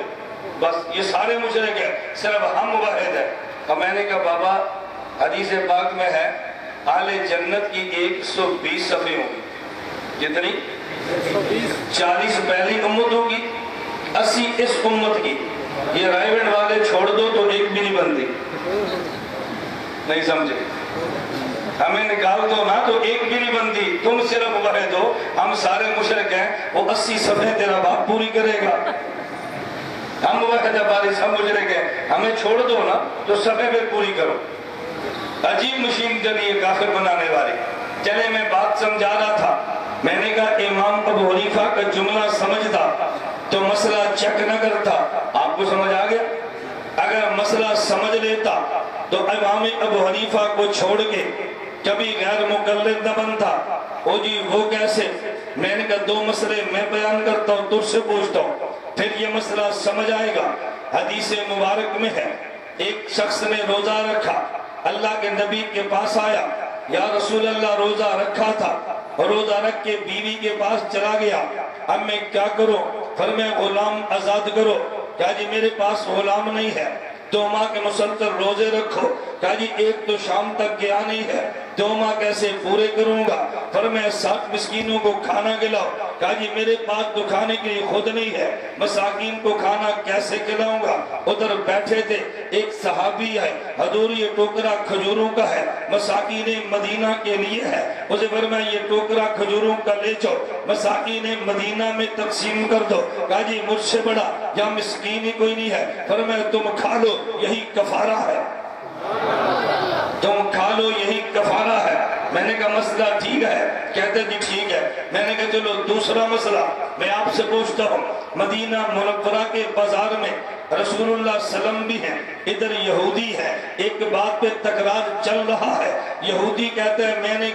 بس یہ سارے مشرک ہیں، صرف ہم موحد ہیں۔ اور میں نے کہا بابا حدیث پاک میں ہے اہل جنت کی 120 صفحے ہوں گی۔ کتنی؟ 40 پہلی امت ہوگی، 80 اس امت کی۔ یہ رائے بینڈ والے چھوڑ دو تو ایک بھی نہیں بنتی، نہیں سمجھے؟ ہمیں نکال دو نا تو ایک بھی نہیں بنتی، تم صرف موحد ہو، ہم سارے مشرک ہیں، وہ 80 صفحے تیرا باپ پوری کرے گا۔ ہم موحد بارش ہم مشرک ہیں، ہمیں چھوڑ دو نا تو صفحے پھر پوری کرو۔ عجیب مشین چلی ہے کافر بنانے والی۔ چلے میں بات سمجھا رہا تھا، میں نے کہا امام ابو حنیفہ کا جملہ سمجھتا تو مسئلہ چیک نہ کرتا۔ آپ کو سمجھ آ گیا؟ اگر مسئلہ سمجھ لیتا تو امام ابو حنیفہ کو چھوڑ کے کبھی غیر مقلد نہ بنتا۔ او جی وہ کیسے؟ میں نے کہا 2 مسئلے میں بیان کرتا ہوں، تجھ سے پوچھتا ہوں، پھر یہ مسئلہ سمجھ آئے گا۔ حدیث مبارک میں ہے ایک شخص نے روزہ رکھا، اللہ کے نبی کے پاس آیا، یا رسول اللہ روزہ رکھا تھا، روزہ رکھ کے بیوی کے پاس چلا گیا، اب میں کیا کروں؟ فرمایا غلام آزاد کرو۔ کہا جی میرے پاس غلام نہیں ہے، 2 ماہ کے مسلسل روزے رکھو۔ کہا جی ایک تو شام تک گیا نہیں ہے، 2 ماہ کیسے پورے کروں گا؟ فرمایا 60 مسکینوں کو کھانا کھلاؤ۔ کہا جی میرے پاس تو کھانے کے لیے خود نہیں ہے، مساکین کو کھانا کیسے کھلاؤں گا؟ ادھر بیٹھے تھے، ایک صحابی ہے، حضور یہ ٹوکرا کھجوروں کا ہے، مساکین مدینہ کے لیے ہے۔ اسے فرمایا یہ ٹوکرا کھجوروں کا لے جاؤ، مساکین مدینہ میں تقسیم کر دو۔ کہا جی مجھ سے بڑا یا مسکین ہی کوئی نہیں ہے۔ فرمایا تم کھا لو، یہی کفارہ ہے، تم کھا لو یہی کفارہ ہے۔ میں نے کہا مسئلہ ٹھیک ہے؟ کہتے جی ٹھیک ہے۔ میں نے کہا چلو دوسرا مسئلہ میں آپ سے پوچھتا ہوں، مدینہ منورہ کے بازار میں رسول اللہ صلی اللہ علیہ وسلم بھی ہیں، ادھر یہودی ہے، ایک بات پہ تکرار چل رہا ہے۔ یہودی کہتے ہیں میں نے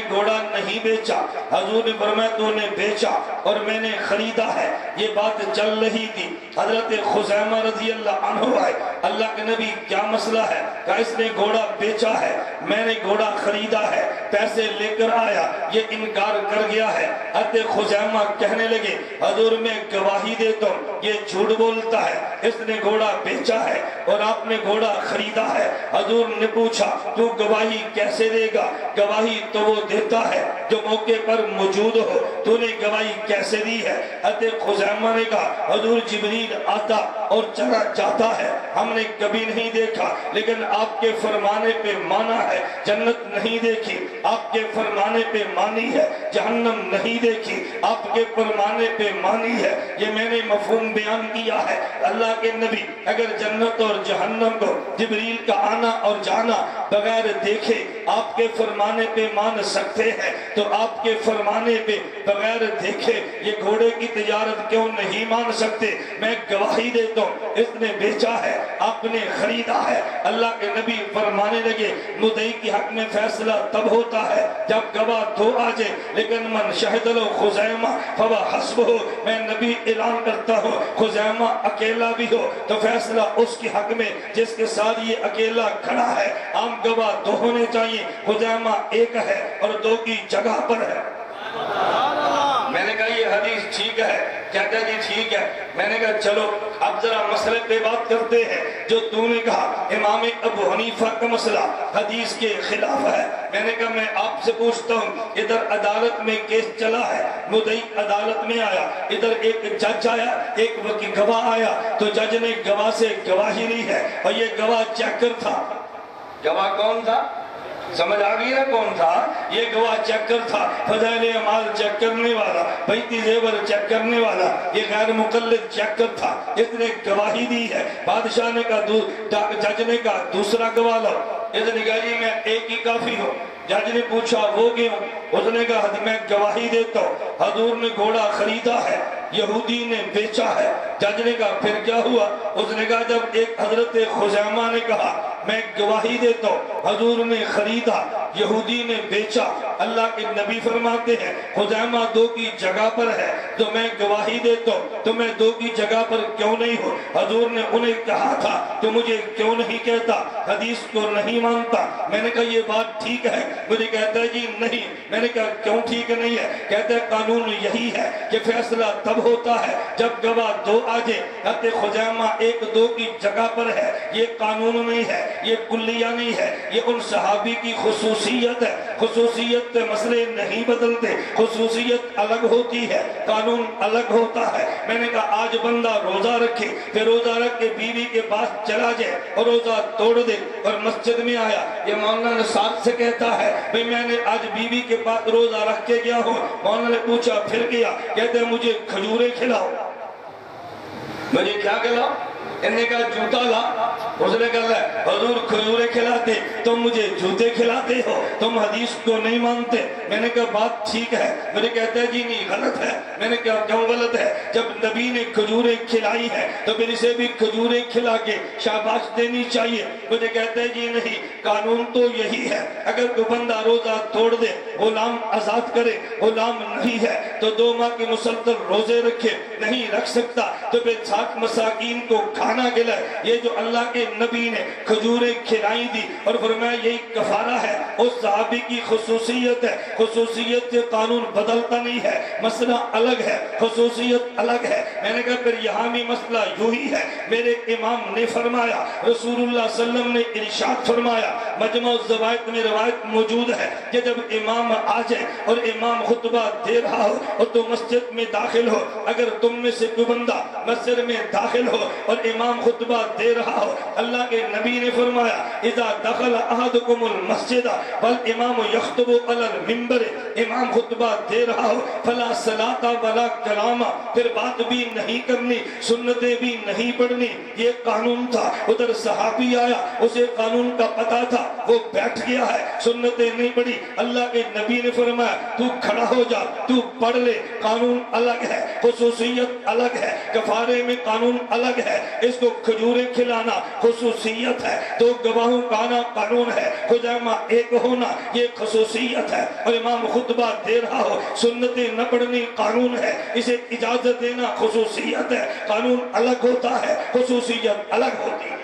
گھوڑا نہیں بیچا، حضور نے فرمایا تو نے بیچا اور میں نے خریدا ہے۔ یہ بات چل رہی تھی، حضرت خزیمہ رضی اللہ عنہ آئے، اللہ کے نبی کیا مسئلہ ہے؟ کہا اس نے گھوڑا بیچا ہے، میں نے گھوڑا خریدا ہے، پیسے لے کر آیا، یہ انکار کر گیا ہے۔ حضرت خزیمہ کہنے لگے حضور میں گواہی دیتا ہوں یہ جھوٹ بولتا ہے، اس نے گھوڑا بیچا ہے اور آپ نے گھوڑا خریدا ہے۔ حضور نے پوچھا تو گواہی کیسے دے گا؟ گواہی تو وہ دیتا ہے جو موقع پر موجود ہو، تو نے گواہی کیسے دی ہے؟ حضرت خزیمہ نے کہا حضور جبریل آتا اور چلا جاتا ہے، ہم نے کبھی نہیں دیکھا، لیکن آپ کے فرمانے پہ مانا ہے جنت نہیں دیکھی، آپ کے فرمانے پہ مانی ہے جہنم نہیں دیکھی، آپ کے فرمانے پہ مانی ہے۔ یہ میں نے مفہوم بیان کیا ہے۔ اللہ کے نبی اگر جنت اور جہنم کو جبریل کا آنا اور جانا بغیر دیکھے آپ کے فرمانے پہ مان سکتے ہیں تو آپ کے فرمانے پہ بغیر دیکھے یہ گھوڑے کی تجارت کیوں نہیں مان سکتے؟ میں گواہی دیتا ہوں اس نے بیچا ہے، آپ نے خریدا ہے۔ اللہ کے نبی فرمانے لگے مدعی کی حق میں فیصلہ تب ہوتا ہے جب گواہ دو آ جائے، لیکن من شہد لو خزیمہ فوا حسب ہو، میں نبی اعلان کرتا ہوں خزیمہ اکیلا بھی ہو تو فیصلہ اس کی حق میں جس کے ساتھ یہ اکیلا کھڑا ہے۔ عام گواہ دو ہونے چاہیے، خزیمہ ایک ہے اور دو کی جگہ پر ہے۔ میں نے کہا یہ حدیث ٹھیک ہے؟ کہتا ہے جی ٹھیک ہے۔ میں نے کہا چلو اب ذرا مسئلے پہ بات کرتے ہیں جو تو نے کہا امام ابو حنیفہ کا مسئلہ حدیث کے خلاف ہے۔ میں نے کہا میں آپ سے پوچھتا ہوں ادھر عدالت میں کیس چلا ہے، مدعی عدالت میں آیا، ادھر ایک جج آیا، ایک وکیل گواہ آیا، تو جج نے گواہ سے گواہی لی ہے اور یہ گواہ چیکر تھا۔ گواہ کون تھا؟ سمجھ آگئی نا کون تھا؟ یہ گواہ چیکر تھا، فضائل اعمال چیک کرنے والا، بیتی زیور چیک کرنے والا، یہ غیر مقلد چیکر تھا۔ اس نے گواہی دی ہے۔ بادشاہ نے کہا جج نے کہا دوسرا گواہ لاؤ، اس نے کہا جی میں ایک ہی کافی ہوں۔ جج نے پوچھا وہ کیوں؟ اس نے کہا میں گواہی دیتا ہوں حضور نے گھوڑا خریدا ہے، یہودی نے بیچا ہے۔ جج نے کہا پھر کیا ہوا؟ اس نے کہا جب ایک حضرت خزیمہ نے کہا میں گواہی دیتا ہوں حضور نے خریدا، یہودی نے بیچا، اللہ کے نبی فرماتے ہیں خزیمہ دو کی جگہ پر ہے تو میں گواہی دیتا ہوں، تو میں دو کی جگہ پر کیوں نہیں ہوں؟ حضور نے انہیں کہا تھا تو مجھے کیوں نہیں کہتا؟ حدیث کو نہیں مانتا۔ میں نے کہا یہ بات ٹھیک ہے؟ مجھے کہتا ہے جی نہیں۔ میں نے کہا کیوں ٹھیک نہیں ہے؟ کہتا ہے قانون یہی ہے کہ فیصلہ تب ہوتا ہے جب گواہ دو آ جائے۔ حضرت خزیمہ ایک دو کی جگہ پر ہے، یہ قانون نہیں ہے، یہ کلیہ نہیں ہے، یہ ان صحابی کی خصوصیت ہے۔ خصوصیت مسئلے نہیں بدلتے، خصوصیت الگ ہوتی ہے، قانون الگ ہوتا ہے۔ میں نے کہا آج بندہ روزہ رکھے پھر روزہ رکھ کے بیوی کے پاس چلا جائے اور روزہ توڑ دے اور مسجد میں آیا، یہ مولانا نصاب سے کہتا ہے بھئی میں نے آج بیوی کے پاس روزہ رکھ کے گیا ہوں۔ مولانا نے پوچھا پھر گیا، کہتے ہیں مجھے کھجورے کھلاؤ۔ مجھے کیا کھلاؤ؟ انہوں نے کہا جوتا لا۔ اس نے کہا حضور کھجورے کھلاتے تم مجھے جوتے کھلاتے ہو، تم حدیث کو نہیں مانتے۔ میں نے کہا بات ٹھیک ہے۔ مجھے کہتا ہے جی نہیں غلط ہے۔ میں نے کہا کیوں غلط ہے؟ جب نبی نے کھجورے کھلائی ہے تو پھر اسے بھی کھجورے کھلا کے شاباش دینی چاہیے۔ مجھے کہتا ہے جی نہیں، قانون تو یہی ہے اگر کوئی بندہ روزہ توڑ دے غلام آزاد کرے، غلام نہیں ہے تو 2 ماہ کے مسلسل روزے رکھے، نہیں رکھ سکتا تو پھر 60 مساکین کو کھانا کھلائے۔ یہ جو اللہ کے نبی نے کھجوریں کھلائی دی اور فرمایا یہی کفارہ ہے، اس صحابی کی خصوصیت ہے۔ خصوصیت سے قانون بدلتا نہیں ہے، مسئلہ الگ ہے، خصوصیت الگ ہے۔ میں نے کہا پھر یہاں بھی مسئلہ یوں ہی ہے۔ میرے امام نے فرمایا، رسول اللہ صلی اللہ علیہ وسلم نے ارشاد فرمایا، مجمع الزوائد میں روایت موجود ہے کہ جب امام آ جائے اور امام خطبہ دے رہا ہو اور تو مسجد میں داخل ہو، اگر تم میں سے کوئی بندہ مسجد میں داخل ہو اور امام خطبہ دے رہا ہو، اللہ کے نبی نے فرمایا اذا دخل احدکم المسجد والامام یخطب علی المنبر، امام خطبہ دے رہا ہو فلا صلاۃ ولا کلام، پھر بات بھی نہیں کرنی، سنتیں بھی نہیں پڑھنی۔ یہ قانون تھا۔ ادھر صحابی آیا، اسے قانون کا پتہ تھا، وہ بیٹھ گیا ہے، سنتیں نہیں پڑھی۔ اللہ کے نبی نے فرمایا تو کھڑا ہو جا، تو پڑھ لے۔ قانون الگ ہے، خصوصیت الگ ہے، کفارے میں قانون الگ ہے۔ اس کو کھجوریں کھلانا خصوصیت ہے، 2 گواہوں کا آنا قانون ہے، خزیمہ ایک ہونا یہ خصوصیت ہے، اور امام خطبہ دے رہا ہو سنتیں نہ پڑھنی قانون ہے، اسے اجازت دینا خصوصیت ہے۔ قانون الگ ہوتا ہے، خصوصیت الگ ہوتی ہے۔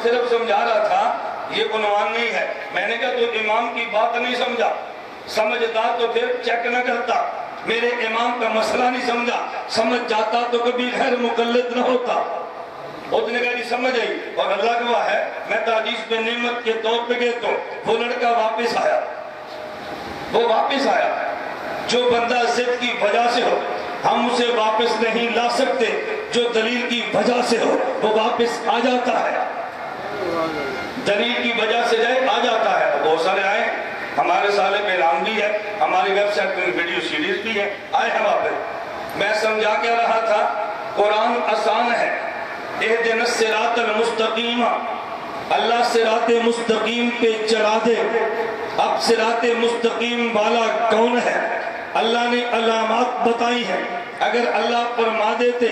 صرف سمجھا رہا تھا یہ عنوان نہیں ہے. میں نے کہا تو امام کی بات نہیں سمجھا, سمجھتا تو پھر چیک نہ کرتا. میرے امام کا مسئلہ نہیں سمجھا, سمجھ جاتا تو کبھی غیر مقلد نہ ہوتا. اس نے کہا جی سمجھ آئی, اور اللہ گواہ ہے میں تحدیث پہ نعمت کے طور پہ کہتا ہوں وہ لڑکا واپس آیا. وہ واپس آیا. جو بندہ ضد کی وجہ سے ہو ہم اسے واپس نہیں لا سکتے, جو دلیل کی وجہ سے ہو وہ واپس آ جاتا ہے. دلیل کی وجہ سے جائے آ جاتا ہے. بہت سارے آئے, ہمارے سالے پہ اعلان بھی ہے, ہماری ویب سائٹ پہ ویڈیو سیریز بھی ہے, آئے ہیں واپس. میں سمجھا کے رہا تھا قرآن آسان ہے. اہدنا الصراط المستقیم, اللہ صراط مستقیم پہ چلا دے. اب صراط مستقیم والا کون ہے؟ اللہ نے علامات بتائی ہیں. اگر اللہ فرما دیتے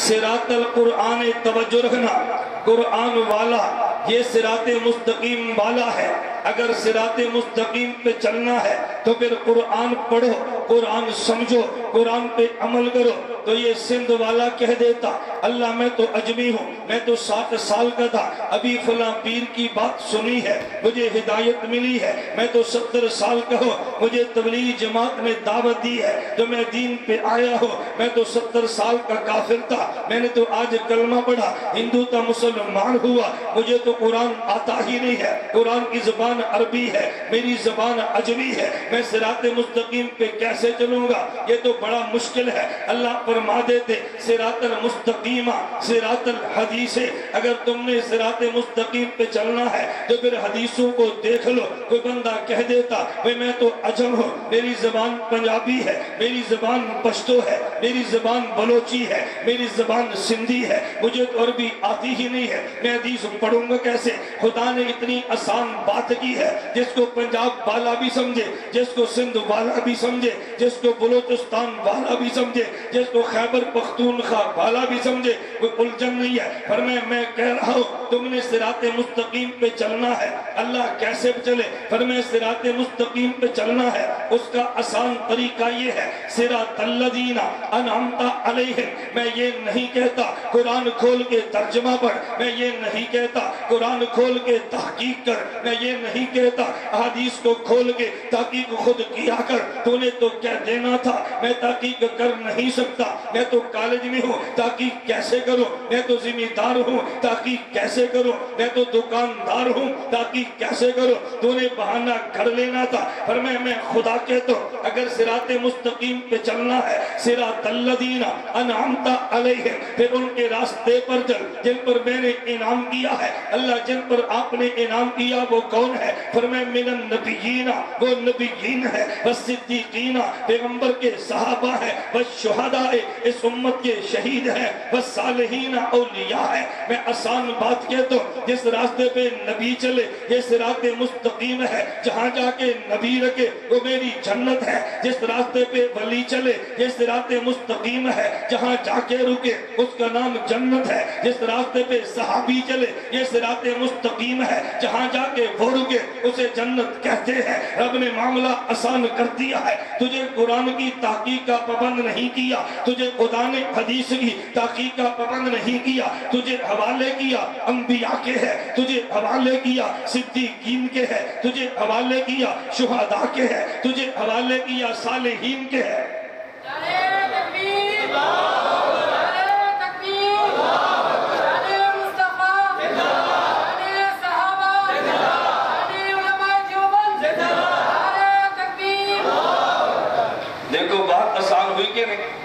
صراط القرآن, توجہ رکھنا, قرآن والا یہ صراط مستقیم والا ہے. اگر صراط مستقیم پہ چلنا ہے تو پھر قرآن پڑھو, قرآن سمجھو, قرآن پہ عمل کرو. تو یہ سندھ والا کہہ دیتا اللہ میں تو اجمی ہوں, میں تو 60 سال کا تھا, ابھی فلاں پیر کی بات سنی ہے, مجھے ہدایت ملی ہے. میں تو 70 سال کا ہوں, مجھے تبلیغی جماعت نے دعوت دی ہے تو میں دین پہ آیا ہوں. میں تو 70 سال کا کافر تھا, میں نے تو آج کلمہ پڑھا, ہندو تا مسلمان ہوا, مجھے تو قرآن آتا ہی نہیں ہے. قرآن کی زبان عربی ہے, میری زبان عجمی ہے, میں صراط مستقیم پہ کیسے چلوں گا؟ یہ تو بڑا مشکل ہے. اللہ فرما دیتے صراط المستقیم صراط الحدیث. اگر تم نے صراط مستقیم پہ چلنا ہے تو پھر حدیثوں کو دیکھ لو. کوئی بندہ کہہ دیتا میں تو عجم ہوں, میری زبان پنجابی ہے, میری زبان پشتو ہے, میری زبان بلوچی ہے, میری زبان سندھی ہے, مجھے تو عربی آتی ہی نہیں ہے, میں حدیث پڑھوں گا کیسے؟ خدا نے اتنی آسان بات کی ہے جس کو پنجاب والا بھی سمجھے, جس کو سندھ والا بھی سمجھے, جس کو بلوچستان والا بھی سمجھے, جس کو خیبر پختونخوا والا بھی سمجھے, کوئی الجھن نہیں ہے. پر میں کہہ رہا ہوں تم نے صراط مستقیم پہ چلنا ہے. اللہ کیسے چلے؟ پر میں صراط مستقیم پہ چلنا ہے, اس کا آسان طریقہ یہ ہے صراط الذین انعمت علیہم. میں یہ نہیں کہتا قرآن کھول کے ترجمہ پڑھ, میں یہ نہیں کہتا قرآن کھول کے تحقیق کر, میں یہ نہیں کہتا حدیث کو کھول کے تحقیق خود کیا کر. تو نے تو کیا دینا تھا, میں تحقیق کر نہیں سکتا. میں تو کالج میں ہوں, تحقیق کیسے کروں؟ میں تو ذمہ دار ہوں, تحقیق کیسے کروں؟ میں تو دکاندار ہوں, تحقیق کیسے کروں؟ تو نے بہانہ کر لینا تھا. پر میں خدا کہتا ہوں اگر صراط مستقیم پہ چلنا ہے صراط الذین انعمت علیہم, پھر ان کے راستے پر چل جن پر میں نے انعام کیا ہے. اللہ جن پر آپ نے انعام کیا وہ کون ہے؟ فرمائے من النبیین, وہ نبیین ہے, والصدیقین پیغمبر کے صحابہ ہے, والشہداء اس امت کے شہید ہیں, والصالحین اولیاء ہے. میں آسان بات کہتا ہوں جس راستے پہ نبی چلے یہ صراط مستقیم ہے, جہاں جا کے نبی رکھے وہ میری جنت ہے. جس راستے پہ ولی چلے یہ صراط مستقیم ہے, جہاں جا کے رکے اس کا نام جنت ہے. جس راستے پہ صحابی چلے یہ صراط مستقیم ہے, جہاں جا کے وہ رکے اسے جنت کہتے ہیں. رب نے معاملہ آسان کر دیا ہے. تجھے قرآن کی تحقیق کا پابند نہیں کیا, تجھے خدا نے حدیث کی تحقیق کا پابند نہیں کیا, تجھے حوالے کیا انبیاء کے ہے, تجھے حوالے کیا صدیقین کے ہے, تجھے حوالے کیا شہداء کے ہے, تجھے حوالے کیا صالحین کے ہے.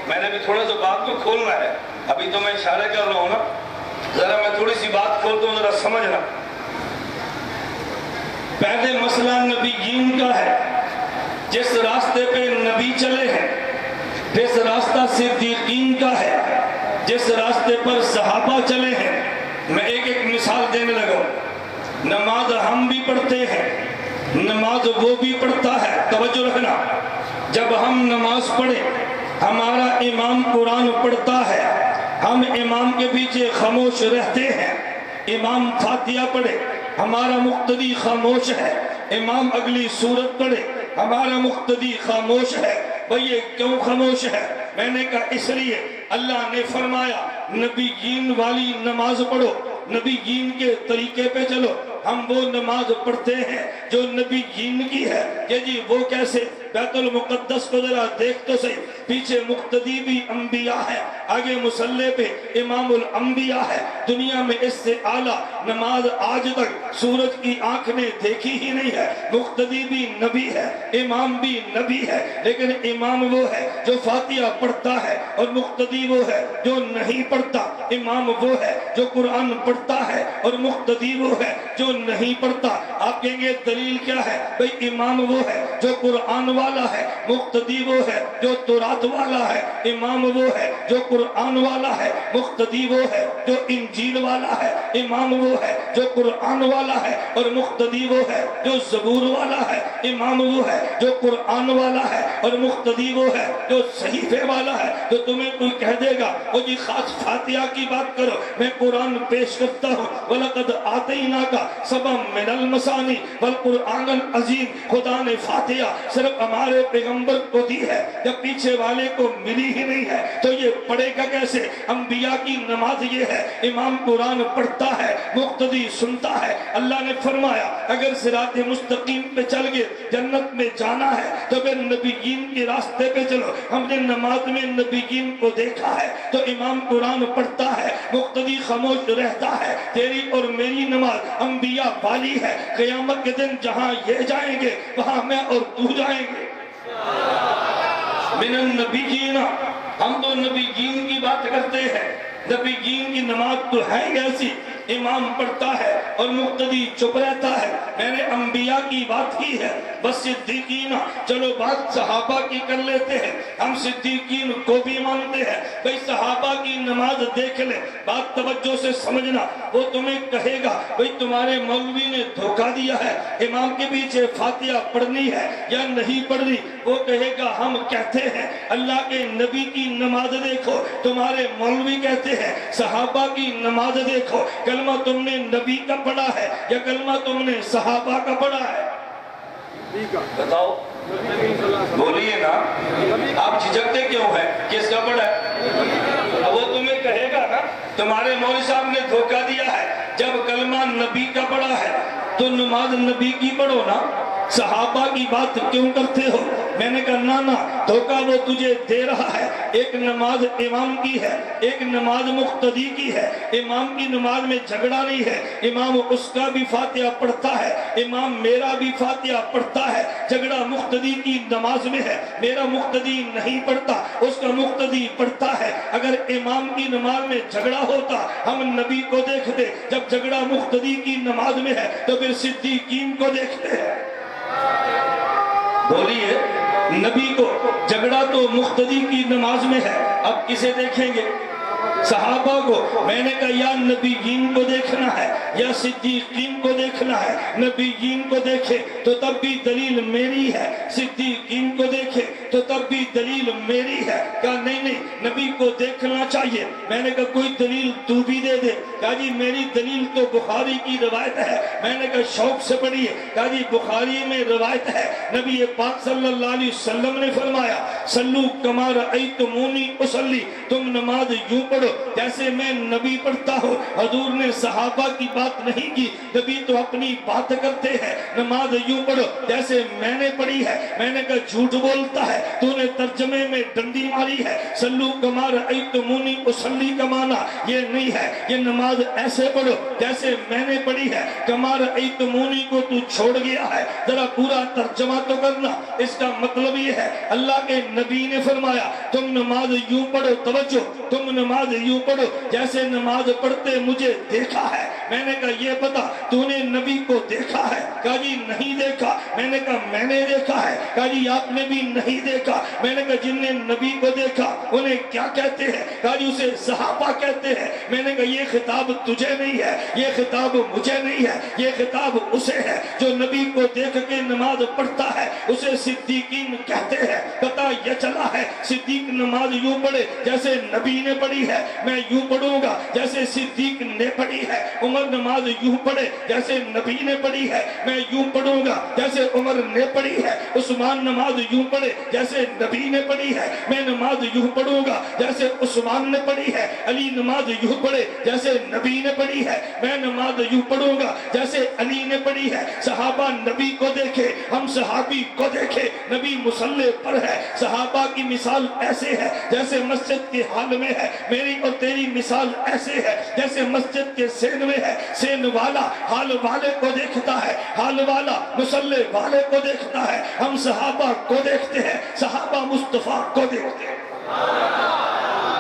میں نے بھی تھوڑا سا بات کو کھولنا ہے, ابھی تو میں اشارے کر رہا ہوں نا, ذرا میں تھوڑی سی بات کھولتا ہوں, ذرا سمجھنا. پہلے مسئلہ نبیین کا ہے, جس راستے پہ نبی چلے ہیں, جس راستہ صدیقین کا ہے, جس راستے پر صحابہ چلے ہیں. میں ایک ایک مثال دینے لگا. نماز ہم بھی پڑھتے ہیں, نماز وہ بھی پڑھتا ہے. توجہ رکھنا, جب ہم نماز پڑھیں ہمارا امام قرآن پڑھتا ہے, ہم امام کے پیچھے خاموش رہتے ہیں. امام فاتحہ پڑھے ہمارا مقتدی خاموش ہے, امام اگلی سورت پڑھے ہمارا مقتدی خاموش ہے. بھئی یہ کیوں خاموش ہے؟ میں نے کہا اس لیے اللہ نے فرمایا نبیین والی نماز پڑھو. نبیین کے طریقے پہ چلو. ہم وہ نماز پڑھتے ہیں جو نبیین کی ہے. کہ جی وہ کیسے؟ بیت المقدس کو ذرا دیکھ تو صحیح. پیچھے مقتدی بھی انبیاء ہے, آگے مصلی پہ امام الانبیاء ہے. دنیا میں اس سے اعلیٰ نماز آج تک سورج کی آنکھ نے دیکھی ہی نہیں ہے. مقتدی بھی نبی ہے, امام بھی نبی ہے, لیکن امام وہ ہے جو فاتحہ پڑھتا ہے اور مقتدی وہ ہے جو نہیں پڑھتا. امام وہ ہے جو قرآن پڑھتا ہے اور مقتدی وہ ہے جو نہیں پڑھتا. آپ کہیں گے دلیل کیا ہے؟ بھئی امام وہ ہے جو قرآن والا ہے, مقتدی وہ ہے جو تورات والا ہے. امام وہ ہے جو قرآن والا ہے, مقتدی وہ ہے جو انجیل والا ہے. امام وہ ہے جو قرآن والا ہے اور مقتدی وہ ہے جو زبور والا ہے. امام وہ ہے جو قرآن والا ہے اور مقتدی وہ ہے جو صحیفے والا ہے. تو تمہیں کوئی کہہ دے گا وہ جی خاص فاتحہ کی بات کرو, میں قرآن پیش کرتا ہوں. وَلَقَدْ آتَيْنَاكَ سَبْعًا مِنَ الْمَثَانِي وَالْقُرْآنَ الْعَظِيمَ. خدا نے فاتحہ صرف ہمارے پیغمبر کو دی ہے, جب پیچھے والے کو ملی ہی نہیں ہے تو یہ پڑھے گا کیسے؟ انبیاء کی نماز یہ ہے, امام قرآن پڑھتا ہے, مقتدی سنتا ہے. اللہ نے فرمایا اگر صراط مستقیم پہ چل کے جنت میں جانا ہے تو پھر نبیین کے راستے پہ چلو. ہم نے نماز میں نبیین کو دیکھا ہے تو امام قرآن پڑھتا ہے, مقتدی خاموش رہتا ہے. تیری اور میری نماز انبیاء والی ہے. قیامت کے دن جہاں یہ جائیں گے وہاں میں اور تو جائیں گے. من النبیین, ہم تو نبیین کی بات کرتے ہیں. نبیین کی نماز تو ہے ایسی, امام پڑھتا ہے اور مقتدی چپ رہتا ہے. میں نے انبیاء کی بات کی ہے. بس صدیقین, چلو بات صحابہ کی کر لیتے ہیں. ہم صدیقین کو بھی مانتے ہیں. بھئی صحابہ کی نماز دیکھ لے, بات توجہ سے سمجھنا. وہ تمہیں کہے گا بھئی تمہارے مولوی نے دھوکہ دیا ہے, امام کے پیچھے فاتحہ پڑھنی ہے یا نہیں پڑھنی. وہ کہے گا ہم کہتے ہیں اللہ کے نبی کی نماز دیکھو, تمہارے مولوی کہتے ہیں صحابہ کی نماز دیکھو. کلمہ تم نے نبی کا پڑھا ہے یا کلمہ تم نے صحابہ کا پڑھا ہے؟ بتاؤ, بولیے نا. آپ جھجکتے کیوں ہیں؟ کس کا پڑھا ہے؟ وہ تمہیں کہے گا نا تمہارے مولوی صاحب نے دھوکہ دیا ہے. جب کلمہ نبی کا پڑھا ہے تو نماز نبی کی پڑھو نا. صحابہ کی بات کیوں کرتے ہو؟ میں نے کہا نا دھوکہ وہ تجھے دے رہا ہے. ایک نماز امام کی ہے, ایک نماز مقتدی کی ہے. امام کی نماز میں جھگڑا نہیں ہے, امام اس کا بھی فاتحہ پڑھتا ہے, امام میرا بھی فاتحہ پڑھتا ہے. جھگڑا مقتدی کی نماز میں ہے, میرا مقتدی نہیں پڑھتا, اس کا مقتدی پڑھتا ہے. اگر امام کی نماز میں جھگڑا ہوتا ہم نبی کو دیکھتے, جب جھگڑا مقتدی کی نماز میں ہے تو پھر صدیقین کو دیکھتے ہیں. بولیے, نبی کو جھگڑا تو مقتدی کی نماز میں ہے, اب کسے دیکھیں گے؟ صحابہ کو. میں نے کہا یا نبیین کو دیکھنا ہے یا صدیقین کو دیکھنا ہے. نبیین کو دیکھے تو تب بھی دلیل میری ہے, صدیقین کو دیکھے تو تب بھی دلیل میری ہے. کہا نہیں نبی کو دیکھنا چاہیے. میں نے کہا کوئی دلیل تو بھی دے دے. کہا جی میری دلیل تو بخاری کی روایت ہے. میں نے کہا شوق سے پڑھیے. کہا جی بخاری میں روایت ہے, نبی پاک صلی اللہ علیہ وسلم نے فرمایا صلو کما رأیتمونی اصلی, تم نماز یوں پڑھو جیسے میں نبی پڑھتا ہوں. حضور نے صحابہ کی بات نہیں کی, نبی تو اپنی بات کرتے ہیں. نماز یوں پڑھو جیسے میں نے پڑھی ہے. میں نے کہا جھوٹ بولتا ہے, تو نے ترجمے میں ڈنڈی ماری ہے. صلو کما رأیتمونی اصلی کا معنی یہ نہیں ہے, یہ نماز ایسے پڑھو جیسے میں نے پڑھی ہے. کما رأیتمونی کو تو چھوڑ گیا ہے, ذرا پورا ترجمہ تو کرنا. اس کا مطلب یہ ہے اللہ کے نبی نے فرمایا تم نماز یوں پڑھو, توجہ, تم نماز یوں پڑھو جیسے نماز پڑھتے مجھے دیکھا ہے. میں نے کہا یہ بتا تو نے نبی کو دیکھا ہے؟ کہا جی نہیں دیکھا. میں نے کہا میں نے دیکھا ہے. کہا جی آپ نے بھی نہیں دیکھا. میں نے کہا جن نے نبی کو دیکھا انہیں کیا کہتے ہیں؟ کہا جی اسے صحابہ کہتے ہیں. میں نے کہا یہ خطاب تجھے نہیں ہے, یہ خطاب مجھے نہیں ہے, یہ خطاب اسے ہے جو نبی کو دیکھ کے نماز پڑھتا ہے. اسے صدیقین کہتے ہیں. پتہ یہ چلا ہے صدیق نماز یوں پڑھے جیسے نبی نے پڑھی ہے, میں یوں پڑھوں گا جیسے صدیق نے پڑھی ہے، عمر نماز یوں پڑھے جیسے نبی نے پڑھی ہے، میں یوں پڑھوں گا جیسے عمر نے پڑھی ہے، عثمان نماز یوں پڑھے جیسے نبی نے پڑھی ہے، میں نماز یوں پڑھوں گا جیسے عثمان نے پڑھی ہے، علی نماز یوں پڑھے جیسے نبی نے پڑھی ہے، میں نماز یوں پڑھوں گا جیسے علی نے پڑھی ہے۔ صحابہ نبی کو دیکھے، ہم صحابی کو دیکھے، نبی مصلی پر ہے، صحابہ کی مثال ایسے ہے جیسے مسجد کے حال میں ہے، میری اور تیری مثال ایسے ہے جیسے مسجد کے سین میں ہے۔ سین والا حال والے کو دیکھتا ہے، حال والا مصلی والے کو دیکھتا ہے، ہم صحابہ کو دیکھتے ہیں، صحابہ مصطفیٰ کو دیکھتے ہیں۔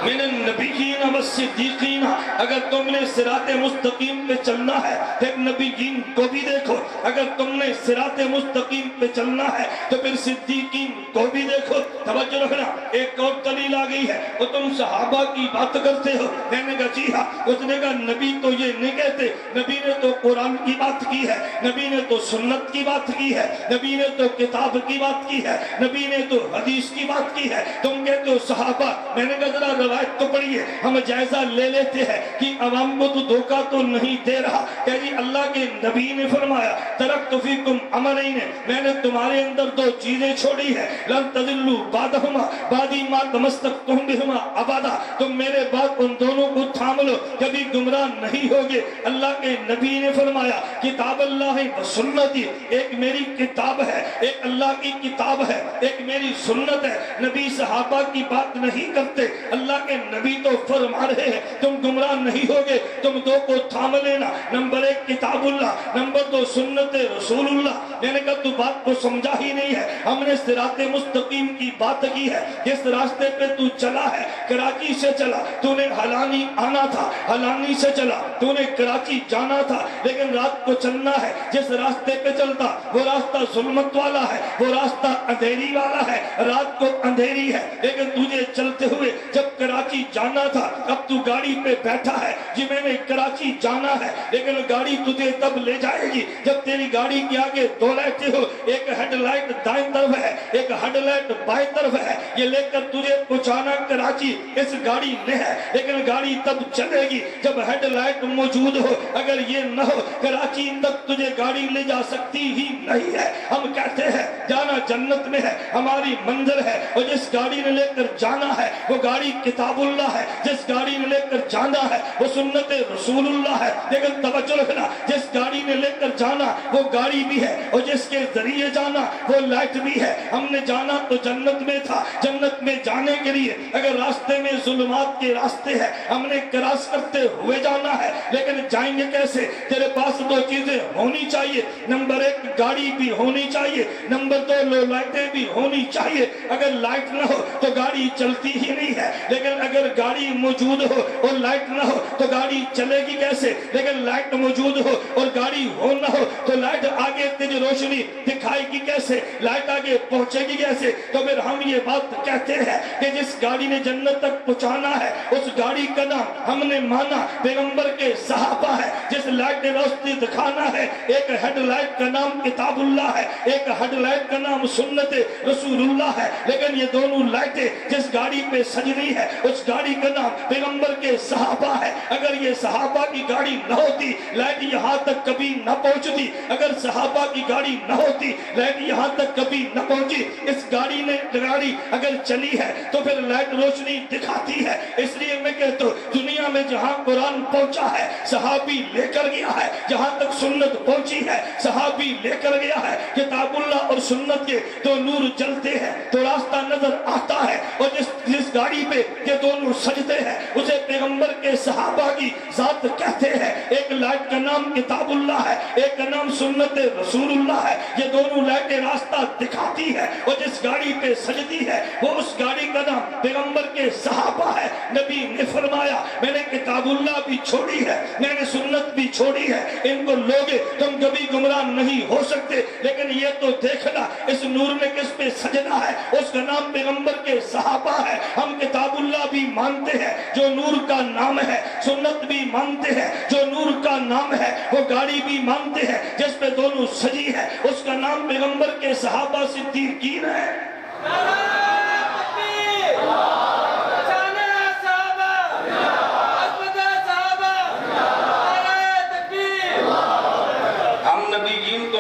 من النبیین والصدیقین، اگر تم نے صراط مستقیم پہ چلنا ہے پھر نبیین کو بھی دیکھو، اگر تم نے صراط مستقیم پہ چلنا ہے تو پھر صدیقین کو بھی دیکھو۔ توجہ رکھنا، ایک اور دلیل آ گئی ہے، وہ تم صحابہ کی بات کرتے ہو، میں نے کہا جی ہاں، اس نے کہا نبی تو یہ نہیں کہتے، نبی نے تو قرآن کی بات کی ہے، نبی نے تو سنت کی بات کی ہے، نبی نے تو کتاب کی بات کی ہے، نبی نے تو حدیث کی بات کی ہے، تم کہتے ہو صحابہ۔ میں نے کہا ذرا روایت تو پڑھیے، ہم جائزہ لے لیتے ہیں کہ عوام کو تو دھوکہ تو نہیں دے رہا۔ کہ جی اللہ کے نبی نے فرمایا ترکت فیکم امرین، میں نے تمہارے اندر دو چیزیں چھوڑی ہے، لن تضلوا بعدہما بعدی ما تمسکتم بہما ابدا، تم میرے بعد ان دونوں کو تھام لو، کبھی گمراہ نہیں ہوگے۔ اللہ کے نبی نے فرمایا کتاب اللہ و سنتی، ایک میری کتاب ہے، ایک اللہ کی کتاب ہے، ایک میری سنت ہے۔ نبی صحابہ کی بات نہیں کرتے، اللہ کے نبی تو فرما رہے ہیں تم گمراہ نہیں ہوگے، تم دو کو تھام لینا، نمبر ایک کتاب اللہ، نمبر دو سنت رسول اللہ۔ میں نے کہا تو بات کو سمجھا ہی نہیں ہے، ہم نے صراط مستقیم کی بات کی ہے، جس راستے پہ تو چلا ہے، کراچی سے چلا، تو نے ہلانی آنا تھا، ہلانی سے چلا، تو نے کراچی جانا تھا، لیکن رات کو چلنا ہے، جس راستے پہ چلتا وہ راستہ ظلمت والا ہے، وہ راستہ اندھیری والا ہے، رات کو اندھیری ہے، لیکن تجھے چلتے ہوئے جب کراچی جانا تھا، اب تو گاڑی پہ بیٹھا ہے، جی میں نے کراچی جانا ہے، لیکن گاڑی تجھے تب لے جائے گی جب تیری گاڑی کے آگے دو لائٹیں ہو، ایک ہیڈ لائٹ دائیں طرف ہے، ایک ہیڈ لائٹ بائیں طرف ہے، یہ لے کر تجھے پہنچانا کراچی اس گاڑی نے ہے، لیکن گاڑی تب چلے گی جب ہیڈ لائٹ موجود ہو، اگر یہ نہ ہو کراچی تک تجھے گاڑی لے جا سکتی ہی نہیں ہے۔ ہم کہتے ہیں جانا جنت میں ہے، ہماری منزل ہے، اور جس گاڑی نے لے کر جانا ہے وہ گاڑی کتاب اللہ ہے، جس گاڑی نے لے کر جانا ہے وہ سنت رسول اللہ ہے، لیکن توجہ رکھنا جس گاڑی نے لے کر جانا وہ گاڑی بھی ہے اور جس کے ذریعے جانا وہ لائٹ بھی ہے۔ ہم نے جانا تو جنت میں تھا، جنت میں جانے کے لیے اگر راستے میں ظلمات کے راستے ہیں ہم نے کراس کرتے ہوئے جانا ہے، لیکن جائیں گے کیسے؟ تیرے پاس دو چیزیں ہونی چاہیے، نمبر ایک گاڑی بھی ہونی چاہیے، نمبر دو لو لائٹیں بھی ہونی چاہیے۔ اگر لائٹ نہ ہو تو گاڑی چلتی ہی نہیں ہے، لیکن اگر گاڑی موجود ہو اور لائٹ نہ ہو تو گاڑی چلے گی کیسے؟ لیکن لائٹ موجود ہو اور گاڑی ہو نہ ہو تو لائٹ آگے تیز روشنی دکھائے گی کیسے؟ لائٹ آگے پہنچے گی کیسے؟ تو پھر ہم یہ بات کہتے ہیں کہ جس گاڑی نے جنت تک پہنچانا ہے اس گاڑی کا نام ہم نے مانا پیغمبر کے صحابہ ہے، جس لائٹ نے روشنی دکھانا ہے ایک ہیڈ لائٹ کا نام کتاب اللہ ہے، ایک ہیڈ لائٹ کا نام سنت رسول اللہ ہے، لیکن یہ دونوں لائٹیں جس گاڑی پہ سجنی ہے اس گاڑی کا نام پیغمبر کے صحابہ ہے۔ اگر یہ صحابہ کی گاڑی نہ ہوتی لائٹ یہاں تک کبھی نہ پہنچتی، اگر صحابہ کی گاڑی نہ ہوتی لائٹ یہاں تک کبھی نہ پہنچی۔ اس گاڑی نے گاڑی اگر چلی ہے تو پھر لائٹ روشنی دکھاتی ہے، اس لیے میں کہتا ہوں دنیا میں جہاں قرآن پہنچا ہے صحابی لے کر گیا ہے، جہاں تک سنت پہنچی ہے صحابی لے کر گیا ہے۔ کتاب اللہ اور سنت کے دو نور جلتے ہیں تو راستہ نظر آتا ہے، اور جس گاڑی پہ یہ دونوں سجتے ہیں اسے پیغمبر کے صحابہ کی ذات کہتے ہیں۔ ایک لائٹ کا نام کتاب اللہ ہے، ایک کا نام سنت رسول اللہ ہے، یہ دونوں لائٹیں راستہ دکھاتی ہے، اور جس گاڑی پہ سجتی ہے وہ اس گاڑی کا نام پیغمبر کے صحابہ ہے۔ نبی نے فرمایا میں نے کتاب اللہ بھی چھوڑی ہے، میں نے سنت بھی چھوڑی ہے، ان کو لوگے تم کبھی گمراہ نہیں ہو سکتے، لیکن یہ تو دیکھنا اس نور نے کس پہ سجنا ہے، اس کا نام پیغمبر کے صحابہ ہے۔ ہم کتاب اللہ بھی مانتے ہیں جو نور کا نام ہے، سنت بھی مانتے ہیں جو نور کا نام ہے، وہ گاڑی بھی مانتے ہیں جس پہ دونوں سجی ہے، اس کا نام پیغمبر کے صحابہ صدیقین ہے۔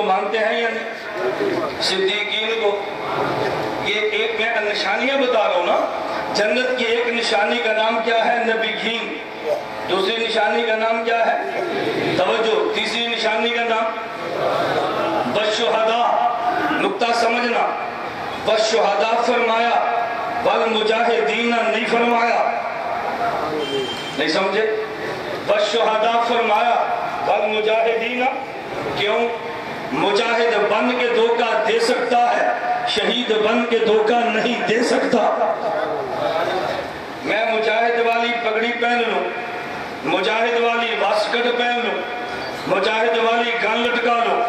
کو مانتے ہیں یا نہیں؟ صدیقین کو. یہ ایک میں نشانیاں بتا رہا ہوں نا. جنت کی ایک نشانی کا نام کیا ہے؟ نبیین. دوسری نشانی کا نام کیا ہے؟ توجہ. تیسری نشانی کا نام والشہداء. نقطہ سمجھنا. والشہداء فرمایا، والمجاہدین نہیں فرمایا. نہیں سمجھے؟ والشہداء فرمایا، والمجاہدین. کیوں؟ مجاہد بن کے دھوکہ دے سکتا ہے، شہید بن کے دھوکہ نہیں دے سکتا. میں مجاہد والی پگڑی پہن لوں، مجاہد والی واسکٹ پہن لوں، مجاہد والی گن لٹکا لوں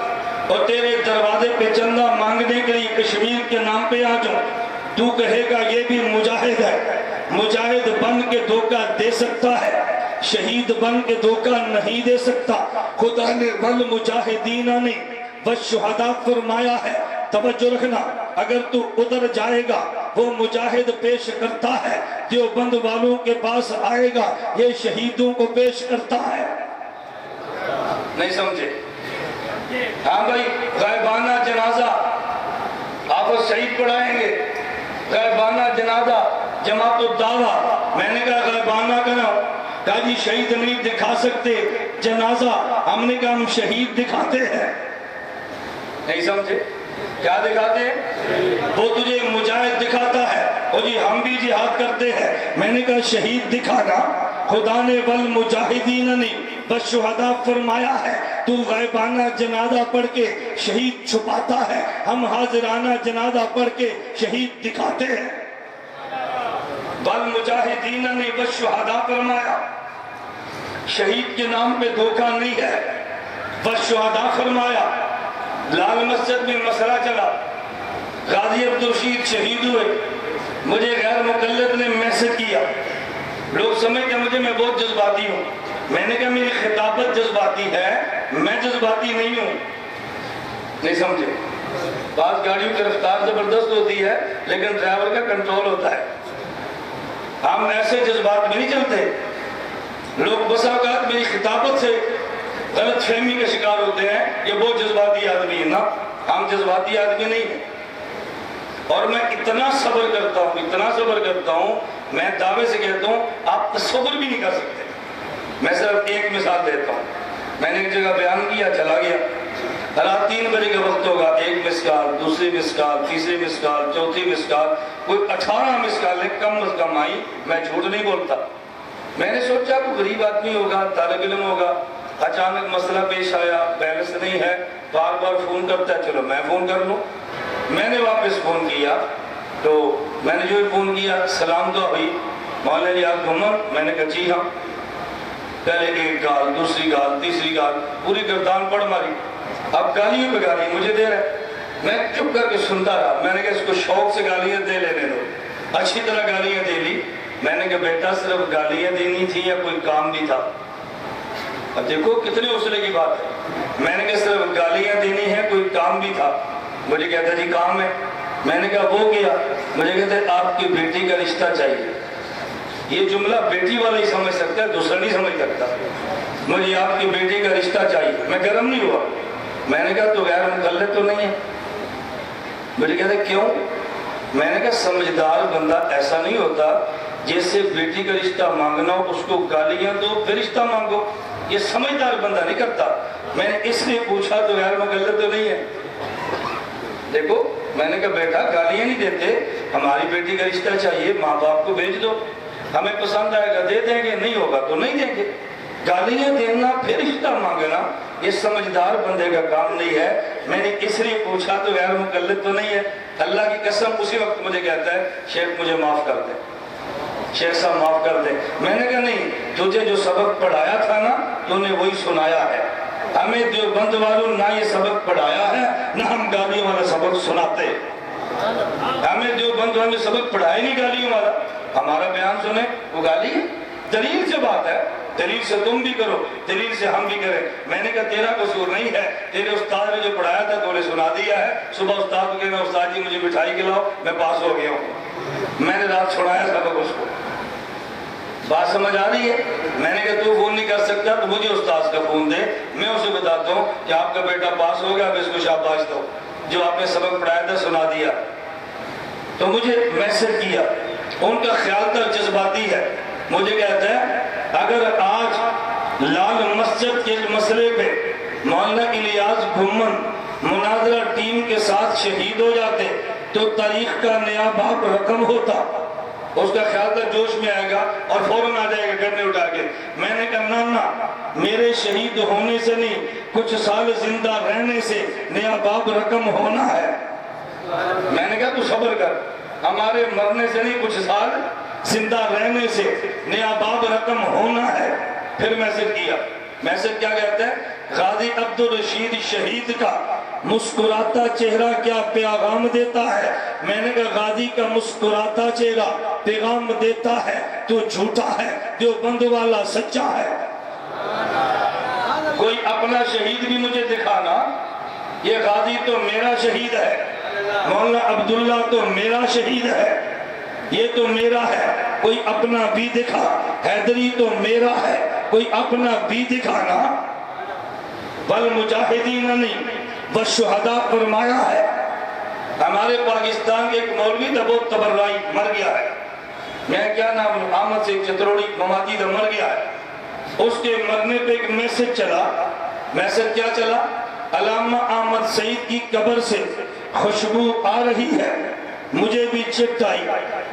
اور تیرے دروازے پہ چندہ مانگنے کے لیے کشمیر کے نام پہ آ جاؤں، تو کہے گا یہ بھی مجاہد ہے. مجاہد بن کے دھوکہ دے سکتا ہے، شہید بن کے دھوکہ نہیں دے سکتا. خدا نے والمجاہدین نے والشہداء فرمایا ہے. توجہ رکھنا. اگر تو ادھر جائے گا وہ مجاہد پیش کرتا ہے، دیوبند والوں کے پاس آئے گا یہ شہیدوں کو پیش کرتا ہے. نہیں سمجھے؟ ہاں بھائی، غائبانہ جنازہ آپ شہید پڑھائیں گے. غائبانہ جنازہ جماعت الدعوہ. میں نے کہا غائبانہ کرو. کہا جی شہید نہیں دکھا سکتے جنازہ. ہم نے کہا ہم شہید دکھاتے ہیں. نہیں سمجھے؟ کیا دکھاتے ہیں؟ وہ تجھے مجاہد دکھاتا ہے، اور جی ہم بھی جہاد کرتے ہیں. میں نے کہا شہید دکھانا. خدا نے والمجاہدین نے والشہداء فرمایا ہے. تو غائبانہ جنازہ پڑھ کے شہید چھپاتا ہے، ہم حاضرانہ جنازہ پڑھ کے شہید دکھاتے ہیں. والمجاہدین نے والشہداء فرمایا، شہید کے نام پہ دھوکہ نہیں ہے. والشہداء فرمایا. لال مسجد میں مسئلہ چلا، غازی عبدالرشید شہید ہوئے. مجھے غیر مقلد نے میسج کیا. لوگ سمجھتے مجھے میں بہت جذباتی ہوں. میں نے کہا میری خطابت جذباتی ہے، میں جذباتی نہیں ہوں. نہیں سمجھے؟ بعض گاڑیوں کی رفتار زبردست ہوتی ہے لیکن ڈرائیور کا کنٹرول ہوتا ہے. ہم ایسے جذبات میں نہیں چلتے. لوگ بسا اوقات میری خطابت سے غلط فہمی کا شکار ہوتے ہیں، یہ بہت جذباتی آدمی ہے. نا، ہم جذباتی آدمی نہیں ہیں. اور میں اتنا صبر کرتا ہوں، اتنا صبر کرتا ہوں، میں دعوے سے کہتا ہوں آپ تصور بھی نہیں کر سکتے. میں صرف ایک مثال دیتا ہوں. میں نے ایک جگہ بیان کیا، چلا گیا. رات 3 بجے کا وقت ہوگا، ایک مس کال، دوسری مس کال، تیسری مس کال، چوتھی مس کال، کوئی 18 مس کالیں کم از کم آئی. میں جھوٹ نہیں بولتا. میں نے سوچا کوئی غریب آدمی ہوگا، طالب علم ہوگا، اچانک مسئلہ پیش آیا، بیلنس نہیں ہے، بار بار فون کرتا ہے، چلو میں فون کر لوں. میں نے واپس فون کیا تو میں نے جو فون کیا، سلام دعا ہوئی، مولانا جی آپ محمد؟ میں نے کہا جی ہاں. پہلے ایک گال، دوسری گال، تیسری گال، پوری گردان پڑ ماری. اب گالیوں پہ گالی مجھے دے رہا ہے. میں چپ کر کے سنتا رہا. میں نے کہا اس کو شوق سے گالیاں دے لینے دو. اچھی طرح گالیاں دے لی. میں نے کہا بیٹا صرف گالیاں دینی تھی یا کوئی کام بھی تھا؟ اب دیکھو کتنے حوصلے کی بات ہے. میں نے کہا صرف گالیاں دینی ہے، کوئی کام بھی تھا؟ مجھے کہتا جی کام ہے. میں نے کہا وہ کیا؟ مجھے کہتے آپ کی بیٹی کا رشتہ چاہیے. یہ جملہ بیٹی والا ہی سمجھ سکتا ہے، دوسرا نہیں سمجھ سکتا. مجھے آپ کی بیٹی کا رشتہ چاہیے. میں گرم نہیں ہوا. میں نے کہا تو غیر مقلد تو نہیں ہے؟ مجھے کہتے کیوں؟ میں نے کہا سمجھدار بندہ ایسا نہیں ہوتا جیسے بیٹی کا رشتہ مانگنا ہو اس کو گالیاں دو پھر رشتہ مانگو. یہ سمجھدار بندہ نہیں کرتا. میں نے اس لیے پوچھا تو غیر مقلد تو نہیں ہے؟ دیکھو میں نے کہا بیٹا گالیاں نہیں دیتے، ہماری بیٹی کا رشتہ چاہیے، ماں باپ کو بھیج دو، ہمیں پسند آئے گا دے دیں گے، نہیں ہوگا تو نہیں دیں گے. گالیاں دینا پھر رشتہ مانگنا یہ سمجھدار بندے کا کام نہیں ہے. میں نے اس لیے پوچھا تو غیر مقلد تو نہیں ہے؟ اللہ کی قسم اسی وقت مجھے کہتا ہے شیخ مجھے معاف کر دے، شیخ صاحب معاف کر دے. میں نے کہا نہیں، تجھے جو سبق پڑھایا تھا نا تو نے وہی سنایا ہے. ہمیں دیوبند والوں نہ یہ سبق پڑھایا ہے نہ ہم گالیوں والا سبق سناتے. ہمیں دیوبند والوں نے سبق پڑھایا نہیں گالیوں والا. ہمارا بیان سنے وہ گالی ہے. دلیل سے بات ہے، دلیل سے تم بھی کرو، دلیل سے ہم بھی کریں. میں نے کہا تیرا قصور نہیں ہے، تیرے استاد نے جو پڑھایا تھا تو نے سنا دیا ہے. صبح استاد کو کہنا استاد جی مجھے مٹھائی کھلاؤ، میں پاس ہو گیا ہوں. میں نے رات چھوڑایا سبق اس کو. بات سمجھ آ رہی ہے؟ میں نے کہا تو فون نہیں کر سکتا تو مجھے استاذ کا فون دے، میں اسے بتاتا ہوں کہ آپ کا بیٹا پاس ہو گیا، اب اس کو شاباش دو، جو آپ نے سبق پڑھایا تھا سنا دیا۔ تو مجھے میسج کیا، ان کا خیال تک جذباتی ہے، مجھے کہتا ہے اگر آج لال مسجد کے مسئلے پہ مولانا الیاس بھومن مناظرہ ٹیم کے ساتھ شہید ہو جاتے تو تاریخ کا نیا باب رقم ہوتا۔ اس کا خیال تک جوش میں آئے گا اور فوراً آ جائے گا گھر میں اٹھا کے۔ میں نے کہا نانا، میرے شہید ہونے سے نہیں، کچھ سال زندہ رہنے سے نیا باب رقم ہونا ہے۔ میں نے کہا تو صبر کر، ہمارے مرنے سے نہیں، کچھ سال زندہ رہنے سے نیا باب رقم ہونا ہے۔ پھر میسج کیا، میسج کیا کہتا ہے؟ غازی عبدالرشید شہید کا مسکراتا چہرہ کیا پیغام دیتا ہے؟ میں نے کہا غازی کا مسکراتا چہرہ پیغام دیتا ہے تو جھوٹا ہے، جو بند والا سچا ہے۔ کوئی اپنا شہید بھی مجھے دکھانا، یہ غازی تو میرا شہید ہے، مولانا عبداللہ تو میرا شہید ہے، یہ تو میرا ہے، کوئی اپنا بھی دکھا، حیدری تو میرا ہے، کوئی اپنا بھی دکھانا۔ والمجاہدین نہیں والشہداء فرمایا ہے۔ ہمارے پاکستان کے ایک مولوی تھا، بہت تبرعی، مر گیا ہے، میں کیا نام احمد سے چتروڑی مماتی تھا، مر گیا ہے۔ اس کے مرنے پہ ایک میسج چلا، میسج کیا چلا؟ علامہ احمد سعید کی قبر سے خوشبو آ رہی ہے، مجھے بھی چٹ آئی،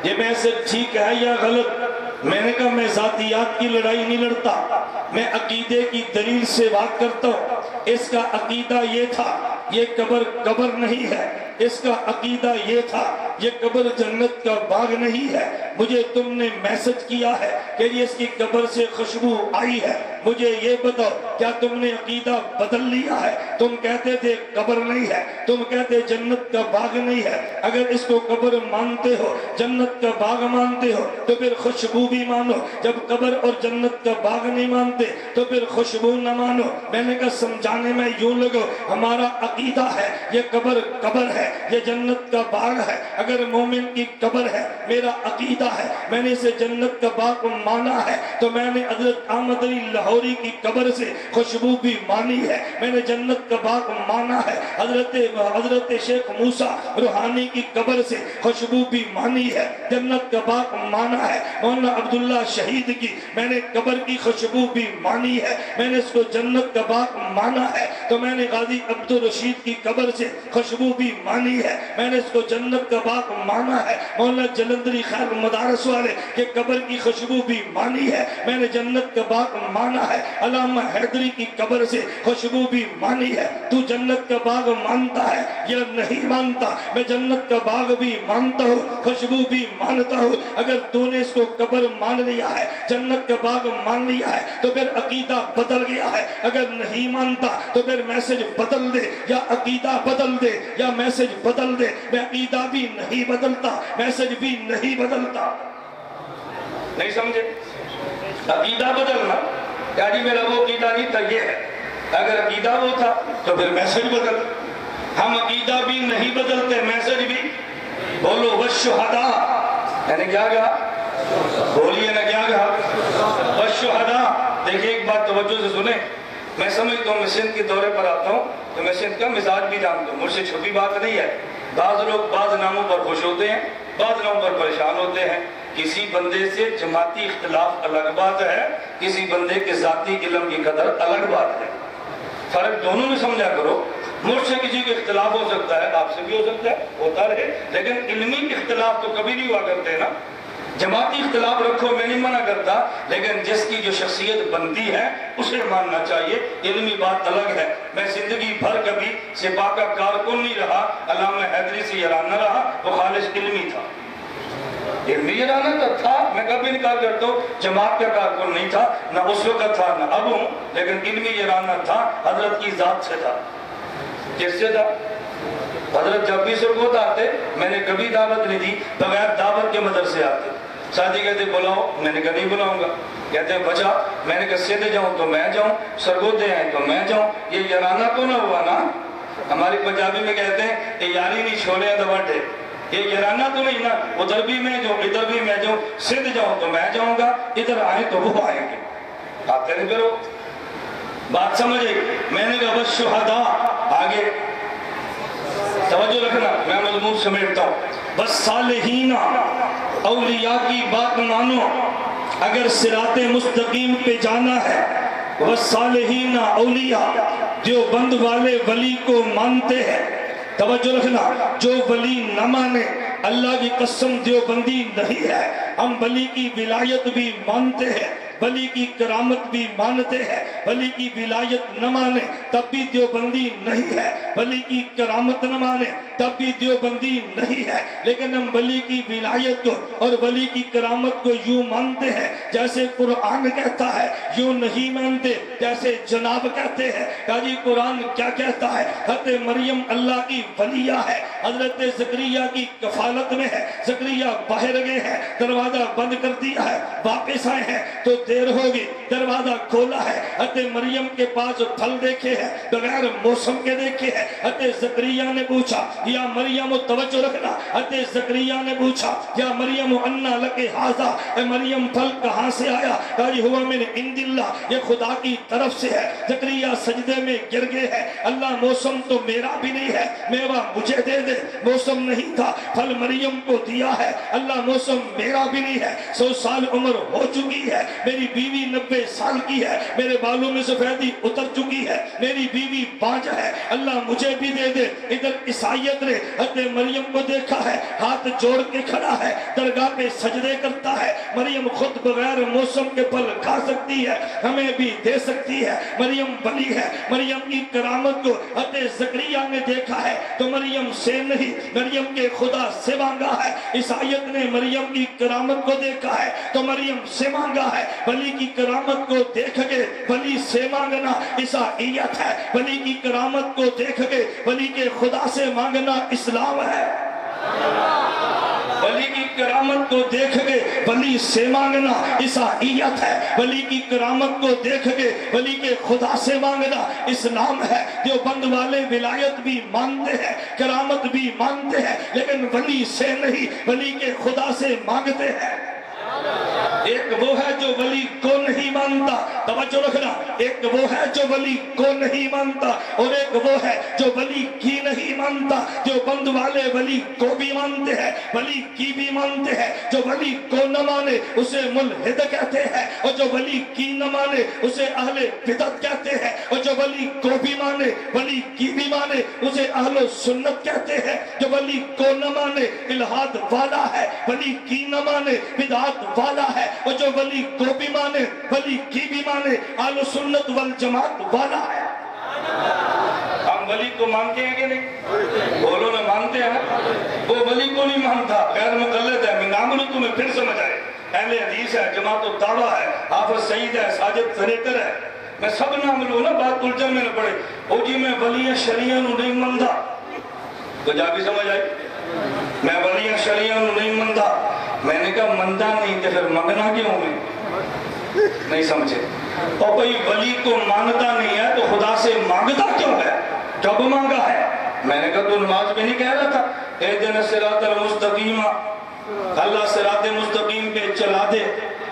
یہ میسج ٹھیک ہے یا غلط؟ میں نے کہا میں ذاتیات کی لڑائی نہیں لڑتا، میں عقیدے کی دلیل سے بات کرتا ہوں۔ اس کا عقیدہ یہ تھا یہ قبر نہیں ہے، اس کا عقیدہ یہ تھا یہ قبر جنت کا باغ نہیں ہے۔ مجھے تم نے میسج کیا ہے کہ یہ اس کی قبر سے خوشبو آئی ہے، مجھے یہ بتاؤ کیا تم نے عقیدہ بدل لیا ہے؟ تم کہتے تھے قبر نہیں ہے، تم کہتے جنت کا باغ نہیں ہے، اگر اس کو قبر مانتے ہو، جنت کا باغ مانتے ہو تو پھر خوشبو بھی مانو، جب قبر اور جنت کا باغ نہیں مانتے تو پھر خوشبو نہ مانو۔ میں نے کہا سمجھانے میں یوں لگو، ہمارا عقیدہ ہے یہ قبر ہے، یہ جنت کا باغ ہے، اگر مومن کی قبر ہے، میرا عقیدہ ہے میں نے اسے جنت کا باغ مانا ہے، تو میں نے حضرت احمد علی لاہوری کی قبر سے خوشبو بھی مانی ہے، میں نے جنت کا باغ مانا ہے، حضرت شیخ موسیٰ روحانی کی قبر سے خوشبو بھی مانی ہے، جنت کا باغ مانا ہے، مولانا عبداللہ شہید کی میں نے قبر کی خوشبو بھی مانی ہے، میں نے اس کو جنت کا باغ مانا ہے، تو میں نے غازی عبدالرشید کی قبر سے خوشبو بھی مانی ہے، میں نے اس کو جنت کا باغ مانا ہے، مولانا جلندری خیر مدارس والے کہ قبر کی خوشبو بھی مانی ہے، میں نے جنت کا باغ مانا ہے، علامہ حیدری کی قبر سے خوشبو بھی مانی ہے۔ تو جنت کا باغ مانتا ہے یا نہیں مانتا؟ میں جنت کا باغ بھی مانتا ہوں، خوشبو بھی مانتا ہوں۔ اگر تو نے اس کو قبر مان لیا ہے، جنت کا باغ مان لیا ہے تو پھر عقیدہ بدل گیا ہے، اگر نہیں مانتا تو پھر میسج بدل دے، یا عقیدہ بدل دے یا میسج بدل دے۔ میں عقیدہ بھی نہیں بدلتا، میسج بھی نہیں بدلتا۔ نہیں سمجھے؟ عقیدہ بدلنا کیا جی میرا وہ عقیدہ نہیں تھا، یہ ہے، اگر عقیدہ وہ تھا تو پھر میسج بدل۔ ہم عقیدہ بھی نہیں بدلتے، میسج بھی۔ بولو والشہداء، یعنی کیا کہا؟ بولیے نا کیا کہا؟ والشہداء۔ دیکھیں ایک بات توجہ سے سنیں، میں سمجھتا ہوں میں سندھ کے دورے پر آتا ہوں تو میں سندھ کا مزاج بھی جانتا ہوں، مجھ سے چھپی بات نہیں ہے۔ بعض لوگ بعض ناموں پر خوش ہوتے ہیں، بعض ناموں پر پریشان ہوتے ہیں۔ کسی بندے سے جماعتی اختلاف الگ بات ہے، کسی بندے کے ذاتی علم کی قدر الگ بات ہے، فرق دونوں میں سمجھا کرو۔ مجھ سے کسی کو اختلاف ہو سکتا ہے، آپ سے بھی ہو سکتا ہے، ہوتا رہے، لیکن علمی اختلاف تو کبھی نہیں ہوا کرتے نا۔ جماعتی اختلاف رکھو، میں نہیں منع کرتا، لیکن جس کی جو شخصیت بنتی ہے اسے ماننا چاہیے، علمی بات الگ ہے۔ میں زندگی بھر کبھی سپاہ کا کارکن نہیں رہا، علامہ حیدری سے یارانہ رہا، وہ خالص علمی تھا، علمی یارانہ تھا، میں کبھی انکار کرتا ہوں جماعت کا کارکن نہیں تھا، نہ اس وقت تھا نہ اب ہوں، لیکن علمی یارانہ تھا، حضرت کی ذات سے تھا۔ کس سے تھا؟ حضرت جب بھی سرگوت آتے میں نے کبھی دعوت نہیں دی، بغیر دعوت کے مدرسے آتے، ساتھی کہتے بلاؤ، میں نے کہا نہیں بلاؤں گا، کہتے ہیں بچا، میں نے کہا سیدھے جاؤں تو میں جاؤں، سرگوتے ہیں تو میں جاؤں، یہ یارانہ تو نہ ہوا نا۔ ہماری پنجابی میں کہتے ہیں کہ یاری نہیں چھوڑے دواٹے، یہ گرانا تو نہیں نا، ادھر بھی میں جو ادھر بھی میں جو، سندھ جاؤ تو میں جاؤں گا، ادھر آئے تو وہ آئیں گے، آتے نہیں کرو بات سمجھے۔ میں نے کہا بس شہداء، آگے توجہ رکھنا، میں مضمون سمیٹتا ہوں، بس صالحین اولیاء کی بات مانو، اگر صراط مستقیم پہ جانا ہے، بس صالحین اولیاء، جو بند والے ولی کو مانتے ہیں، توجہ رکھنا، جو ولی نہ مانے اللہ کی قسم دیوبندی نہیں ہے۔ ہم ولی کی ولایت بھی مانتے ہیں، ولی کی کرامت بھی مانتے ہیں، ولی کی ولایت نہ مانے تب بھی دیوبندی نہیں ہے، ولی کی کرامت نہ مانے تب بھی دیوبندی نہیں ہے، لیکن ہم ولی کی ولایت کو اور ولی کی کرامت کو یوں مانتے ہیں جیسے قرآن کہتا ہے، یوں نہیں مانتے جیسے جناب کہتے ہیں۔ کہا جی قرآن کیا کہتا ہے؟ حضرت مریم اللہ کی ولیہ ہے، حضرت زکریا کی کفالت میں ہے، زکریا باہر گئے ہیں، دروازہ بند کر دیا ہے، واپس آئے ہیں تو دیر ہوگی، دروازہ کھولا ہے، حضرت مریم کے پاس پھل دیکھے ہیں، بغیر موسم کے دیکھے ہیں۔ حضرت زکریا نے پوچھا یا مریم، توجہ رکھنا، حضرت زکریا نے پوچھا یا مریم انا لک ھذا، اے مریم پھل کہاں سے آیا؟ کہا یہ ہوا من عند اللہ، یہ خدا کی طرف سے ہے۔ زکریا سجدے میں گر گئے ہیں، اللہ موسم تو میرا بھی نہیں ہے، میوہ مجھے دے دے، موسم نہیں تھا، پھل مریم کو دیا ہے، اللہ موسم میرا بھی نہیں ہے، 100 سال عمر ہو چکی ہے، میری بیوی 90 سال کی ہے، میرے بالوں میں سفیدی اتر چکی ہے، میری بیوی بانج ہے، اللہ مجھے بھی دے دے۔ ادھر عیسائیت نے حضرت مریم کو دیکھا ہے، ہاتھ جوڑ کے کھڑا ہے، درگاہ پہ سجدے کرتا ہے، مریم خود بغیر موسم کے پھل کھا سکتی ہے، ہمیں بھی دے سکتی ہے، مریم ولی ہے۔ مریم کی کرامت کو حضرت زکریا نے دیکھا ہے تو مریم سے نہیں، مریم کے خدا سے مانگا ہے۔ عیسائیت نے مریم کی کرامت کو دیکھا ہے تو مریم سے مانگا ہے۔ ولی کی کرامت کو دیکھ کے ولی سے مانگنا عیسائیت ہے، ولی کی کرامت کو دیکھ کے ولی کے خدا سے مانگنا اسلام ہے۔ ولی کی کرامت کو دیکھ کے ولی سے مانگنا عیسائیت ہے، ولی کی کرامت کو دیکھ کے ولی کے خدا سے مانگنا اسلام ہے۔ دیوبند والے ولایت بھی مانتے ہیں، کرامت بھی مانتے ہیں، لیکن ولی سے نہیں، ولی کے خدا سے مانگتے ہیں۔ ایک وہ ہے جو ولی کو نہیں مانتا، توجہ رکھنا، ایک وہ ہے جو ولی کو نہیں مانتا اور ایک وہ ہے جو ولی کی نہیں مانتا۔ جو بند والے ولی کو بھی مانتے ہیں، ولی کی بھی مانتے ہیں۔ جو ولی کو نہ مانے اسے ملحد کہتے ہیں، اور جو ولی کی نہ مانے اسے اہل بدعت کہتے ہیں، اور جو ولی کو بھی مانے ولی کی بھی مانے اسے اہل سنت کہتے ہیں۔ جو ولی کو نہ مانے الہاد والا ہے، ولی کی نہ مانے بدعت والا ہے، اور جو ولی کو بھی مانے ولی کی بھی مانے اہل سنت والجماعت والا ہے۔ ہم ولی کو مانتے ہیں کہ نہیں؟ بولو نا، مانتے ہیں نا؟ وہ ولی کو نہیں مانتا، غیر مقلد ہے۔ میں نام لوں تمہیں پھر سمجھ آئے، اہل حدیث ہے، جماعت الدعوہ ہے، حافظ سعید ہے، ساجد زریتر ہے، میں سب نام لوں نا، بات الجھن میں نہ پڑے۔ او جی میں ولی شریعہ نو نہیں مانتا، تو جا بھی سمجھ آئی، میں ولی شریعہ نو نہیں مانتا۔ میں نے کہا مندہ نہیں تو پھر منگنا کیوں میں؟ نہیں سمجھے؟ اور کوئی ولی کو مانتا نہیں ہے تو خدا سے مانگتا کیوں ہے؟ کب مانگا ہے؟ میں نے کہا تو نماز میں نہیں کہہ رہا تھا اہدنا الصراط المستقیم، اللہ صراط مستقیم پہ چلا دے۔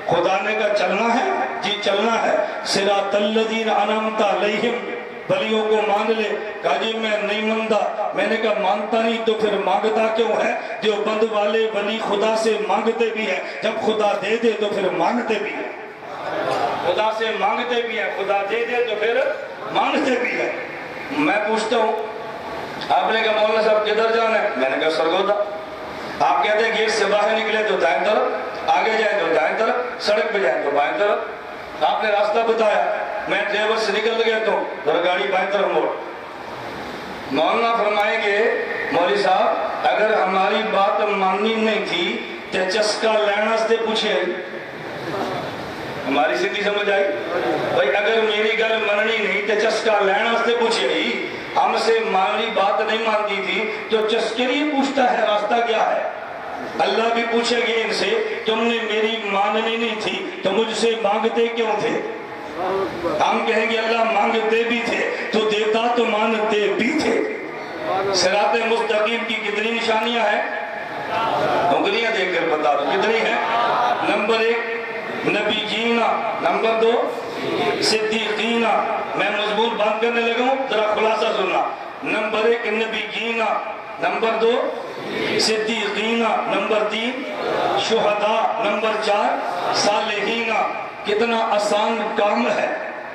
خدا نے کہا چلنا ہے؟ جی چلنا ہے۔ صراط الذین انعمت علیہم، ولیوں کو مان لے۔ کہا جی میں نہیں مانتا۔ میں نے کہا مانتا نہیں تو پھر مانگتا کیوں ہے؟ جو بند والے ولی خدا سے مانگتے بھی ہیں، جب خدا دے دے تو پھر مانگتے بھی ہیں، خدا سے مانگتے بھی ہیں، خدا دے دے تو پھر مانگتے بھی ہیں۔ میں پوچھتا ہوں، آپ نے کہا مولانا صاحب کدھر جانا ہے؟ میں نے کہا سرگودا۔ آپ کہتے ہیں گیٹ سے باہر نکلے تو دائیں طرف، آگے جائیں تو دائیں طرف، سڑک پہ جائیں تو بائیں طرف۔ آپ نے راستہ بتایا، میں ڈرائیور سے نکل گیا تو ذرا گاڑی بائیں طرف موڑ۔ مولانا فرمائیں گے مولوی صاحب اگر ہماری بات ماننی نہیں تھی تو چسکا لینا سے پوچھے، ہماری سیدھی سمجھ آئی بھائی؟ اگر میری گل مننی نہیں تو چسکا لینا سے پوچھے ہی، ہم سے ہماری بات نہیں مانتی تھی تو چسکے لیے پوچھتا ہے راستہ کیا ہے؟ اللہ بھی پوچھے گے ان سے تم نے میری ماننی نہیں تھی تو مجھ سے مانگتے کیوں تھے؟ ہم کہیں گے اللہ مانگتے بھی تھے تو دیتا تو مانتے بھی تھے۔ صراط مستقیم کی کتنی نشانیاں ہیں؟ بتا دو کتنی ہے؟ نمبر 1 نبی جینا، نمبر 2 صدیقینا۔ میں مضمون بات کرنے لگا ہوں، ذرا خلاصہ سننا۔ نمبر 1 نبی جینا، نمبر 2 صدیقینا، نمبر 3 شہداء، نمبر 4 صالحینا۔ کتنا آسان کام ہے۔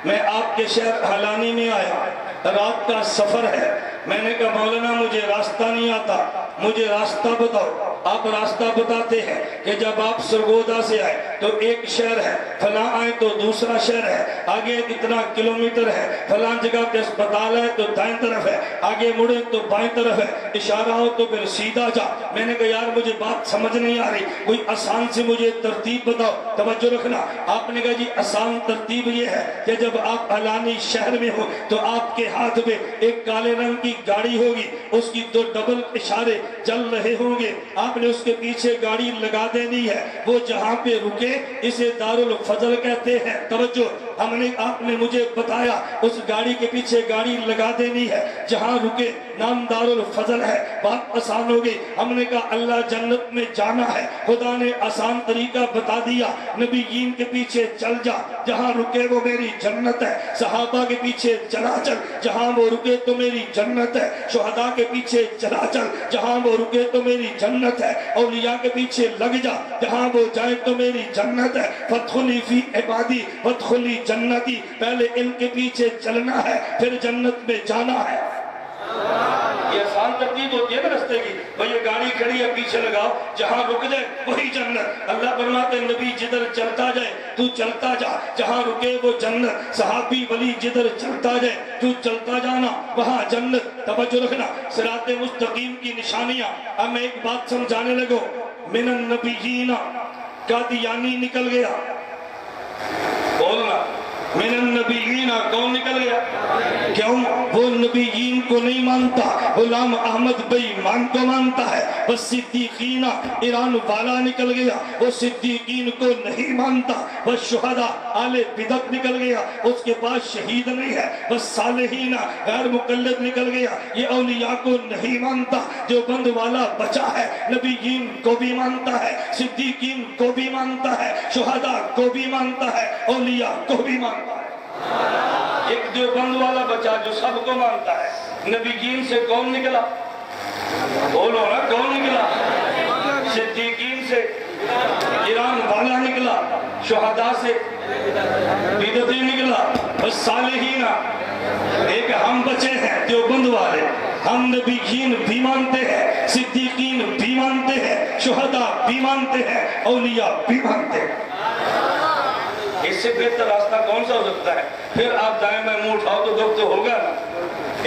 میں آپ کے شہر حلانی میں آیا، رات کا سفر ہے، میں نے کہا مولانا مجھے راستہ نہیں آتا، مجھے راستہ بتاؤ۔ آپ راستہ بتاتے ہیں کہ جب آپ سرگودا سے آئے تو ایک شہر ہے، فلاں آئے تو دوسرا شہر ہے، آگے اتنا کلومیٹر ہے، فلاں جگہ پہ اسپتال ہے تو دائیں طرف ہے، آگے مڑے تو بائیں طرف ہے، اشارہ ہو تو پھر سیدھا جا۔ میں نے کہا یار مجھے بات سمجھ نہیں آ رہی، کوئی آسان سے مجھے ترتیب بتاؤ۔ توجہ رکھنا، آپ نے کہا جی آسان ترتیب یہ ہے کہ جب آپ علانی شہر میں ہو تو آپ کے ہاتھ میں ایک کالے رنگ کی گاڑی ہوگی، اس کی 2 ڈبل اشارے چل رہے ہوں گے، آپ نے اس کے پیچھے گاڑی لگا دینی ہے، وہ جہاں پہ رکے اسے دارالفضل کہتے ہیں۔ توجہ، آپ نے مجھے بتایا اس گاڑی کے پیچھے گاڑی لگا دینی ہے، جہاں رکے نام دارالفضل ہے۔ بات آسان ہو گئی۔ ہم نے کہا اللہ جنت میں جانا ہے، خدا نے آسان طریقہ بتا دیا، نبیین کے پیچھے چل جا، جہاں رکے وہ میری جنت ہے، صحابہ کے پیچھے چلا چل، جہاں وہ رکے تو میری جنت ہے، شہداء کے پیچھے چلا چل، جہاں وہ رکے تو میری جنت ہے، اولیاء کے پیچھے لگ جا، جہاں وہ جائے تو میری جنت ہے۔ فادخلی فی عبادی وادخلی جنتی، پہلے ان کے پیچھے چلنا ہے پھر جنت میں جانا ہے۔ یہ آسان ترتیب ہوتی ہے نا رستے کی، بھئی یہ گاڑی کھڑی ہے پیچھے لگاؤ، جہاں رک جائے وہی جنت۔ اللہ فرماتے ہیں نبی جدھر چلتا جائے تو چلتا جا، جہاں رکے وہ جنت۔ صحابی ولی جدھر چلتا جائے تو چلتا جانا، وہاں جنت۔ توجہ رکھنا، صراط مستقیم کی نشانیاں۔ اب میں ایک بات سمجھانے لگو، من النبیین قادیانی نکل گیا، بولنا من النبیین کون نکل گیا؟ کیوں؟ وہ نبیین کو نہیں مانتا، غلام احمد بھائی مان کو مانتا ہے۔ وہ صدیقین ایران والا نکل گیا، وہ صدیقین کو نہیں مانتا۔ وہ شہداء آل بدعت نکل گیا، اس کے پاس شہید نہیں ہے۔ وہ صالحین غیر مقلد نکل گیا، یہ اولیاء کو نہیں مانتا۔ جو بند والا بچا ہے نبیین کو بھی مانتا ہے، صدیقین کو بھی مانتا ہے، شہداء کو بھی مانتا ہے، اولیاء کو بھی مانتا ہے۔ ایک دیوبند والا بچہ جو سب کو مانتا ہے۔ نبی جین سے کون نکلا؟ بولو نا، کون نکلا؟ صدیقین سے ایران والا نکلا، شہداء سے بدعتی نکلا، بس صالحین۔ ایک ہم بچے ہیں دیوبند والے، ہم نبی جین بھی مانتے ہیں، صدیقین بھی مانتے ہیں، شہداء بھی مانتے ہیں، اولیاء بھی مانتے ہیں۔ اس سے بہتر راستہ کون سا ہو سکتا ہے؟ پھر آپ دائیں میں منہ اٹھاؤ تو دکھ تو ہوگا نا،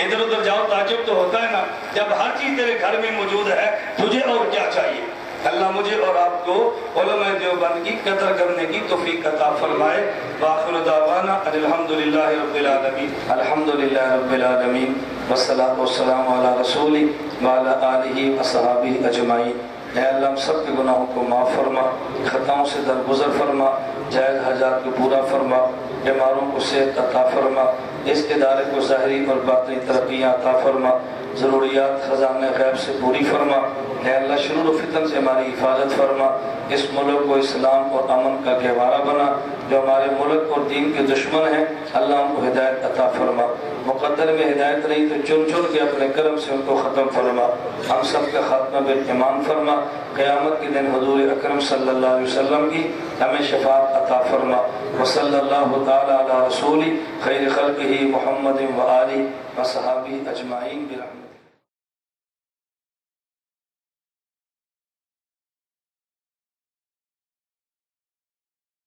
ادھر ادھر جاؤ تعجب تو ہوتا ہے نا۔ جب ہر چیز تیرے گھر میں موجود ہے تجھے اور کیا چاہیے؟ اللہ مجھے اور آپ کو علماء دیوبند کی قدر کرنے کی توفیق عطا فرمائے۔ وآخر دعوانا الحمدللہ رب العالمین، الحمدللہ رب العالمین، والصلاۃ والسلام علی رسولہ وعلی آلہ وصحبہ اجمعین۔ اے اللہ ہم سب کے گناہوں کو معاف فرما، خطاؤں سے درگزر فرما، جائز حاجات کو پورا فرما، بیماروں کو صحت عطا فرما، اس ادارے کو ظاہری اور باطنی ترقیاں عطا فرما، ضروریات خزانہ غیب سے پوری فرما۔ اے اللہ شرور و فتن سے ہماری حفاظت فرما، اس ملک کو اسلام اور امن کا گہوارہ بنا۔ جو ہمارے ملک اور دین کے دشمن ہیں اللہ ان کو ہدایت عطا فرما، مقدر میں ہدایت نہیں تو چن چن کے اپنے کرم سے ان کو ختم فرما۔ ہم سب کا خاتمہ بالایمان فرما، قیامت کے دن حضور اکرم صلی اللہ علیہ وسلم کی ہمیں شفاعت عطا فرما۔ وصلی اللہ تعالی علی رسول خیر خلقہ محمد و آلہ و صحابہ اجمعین برحمتہ۔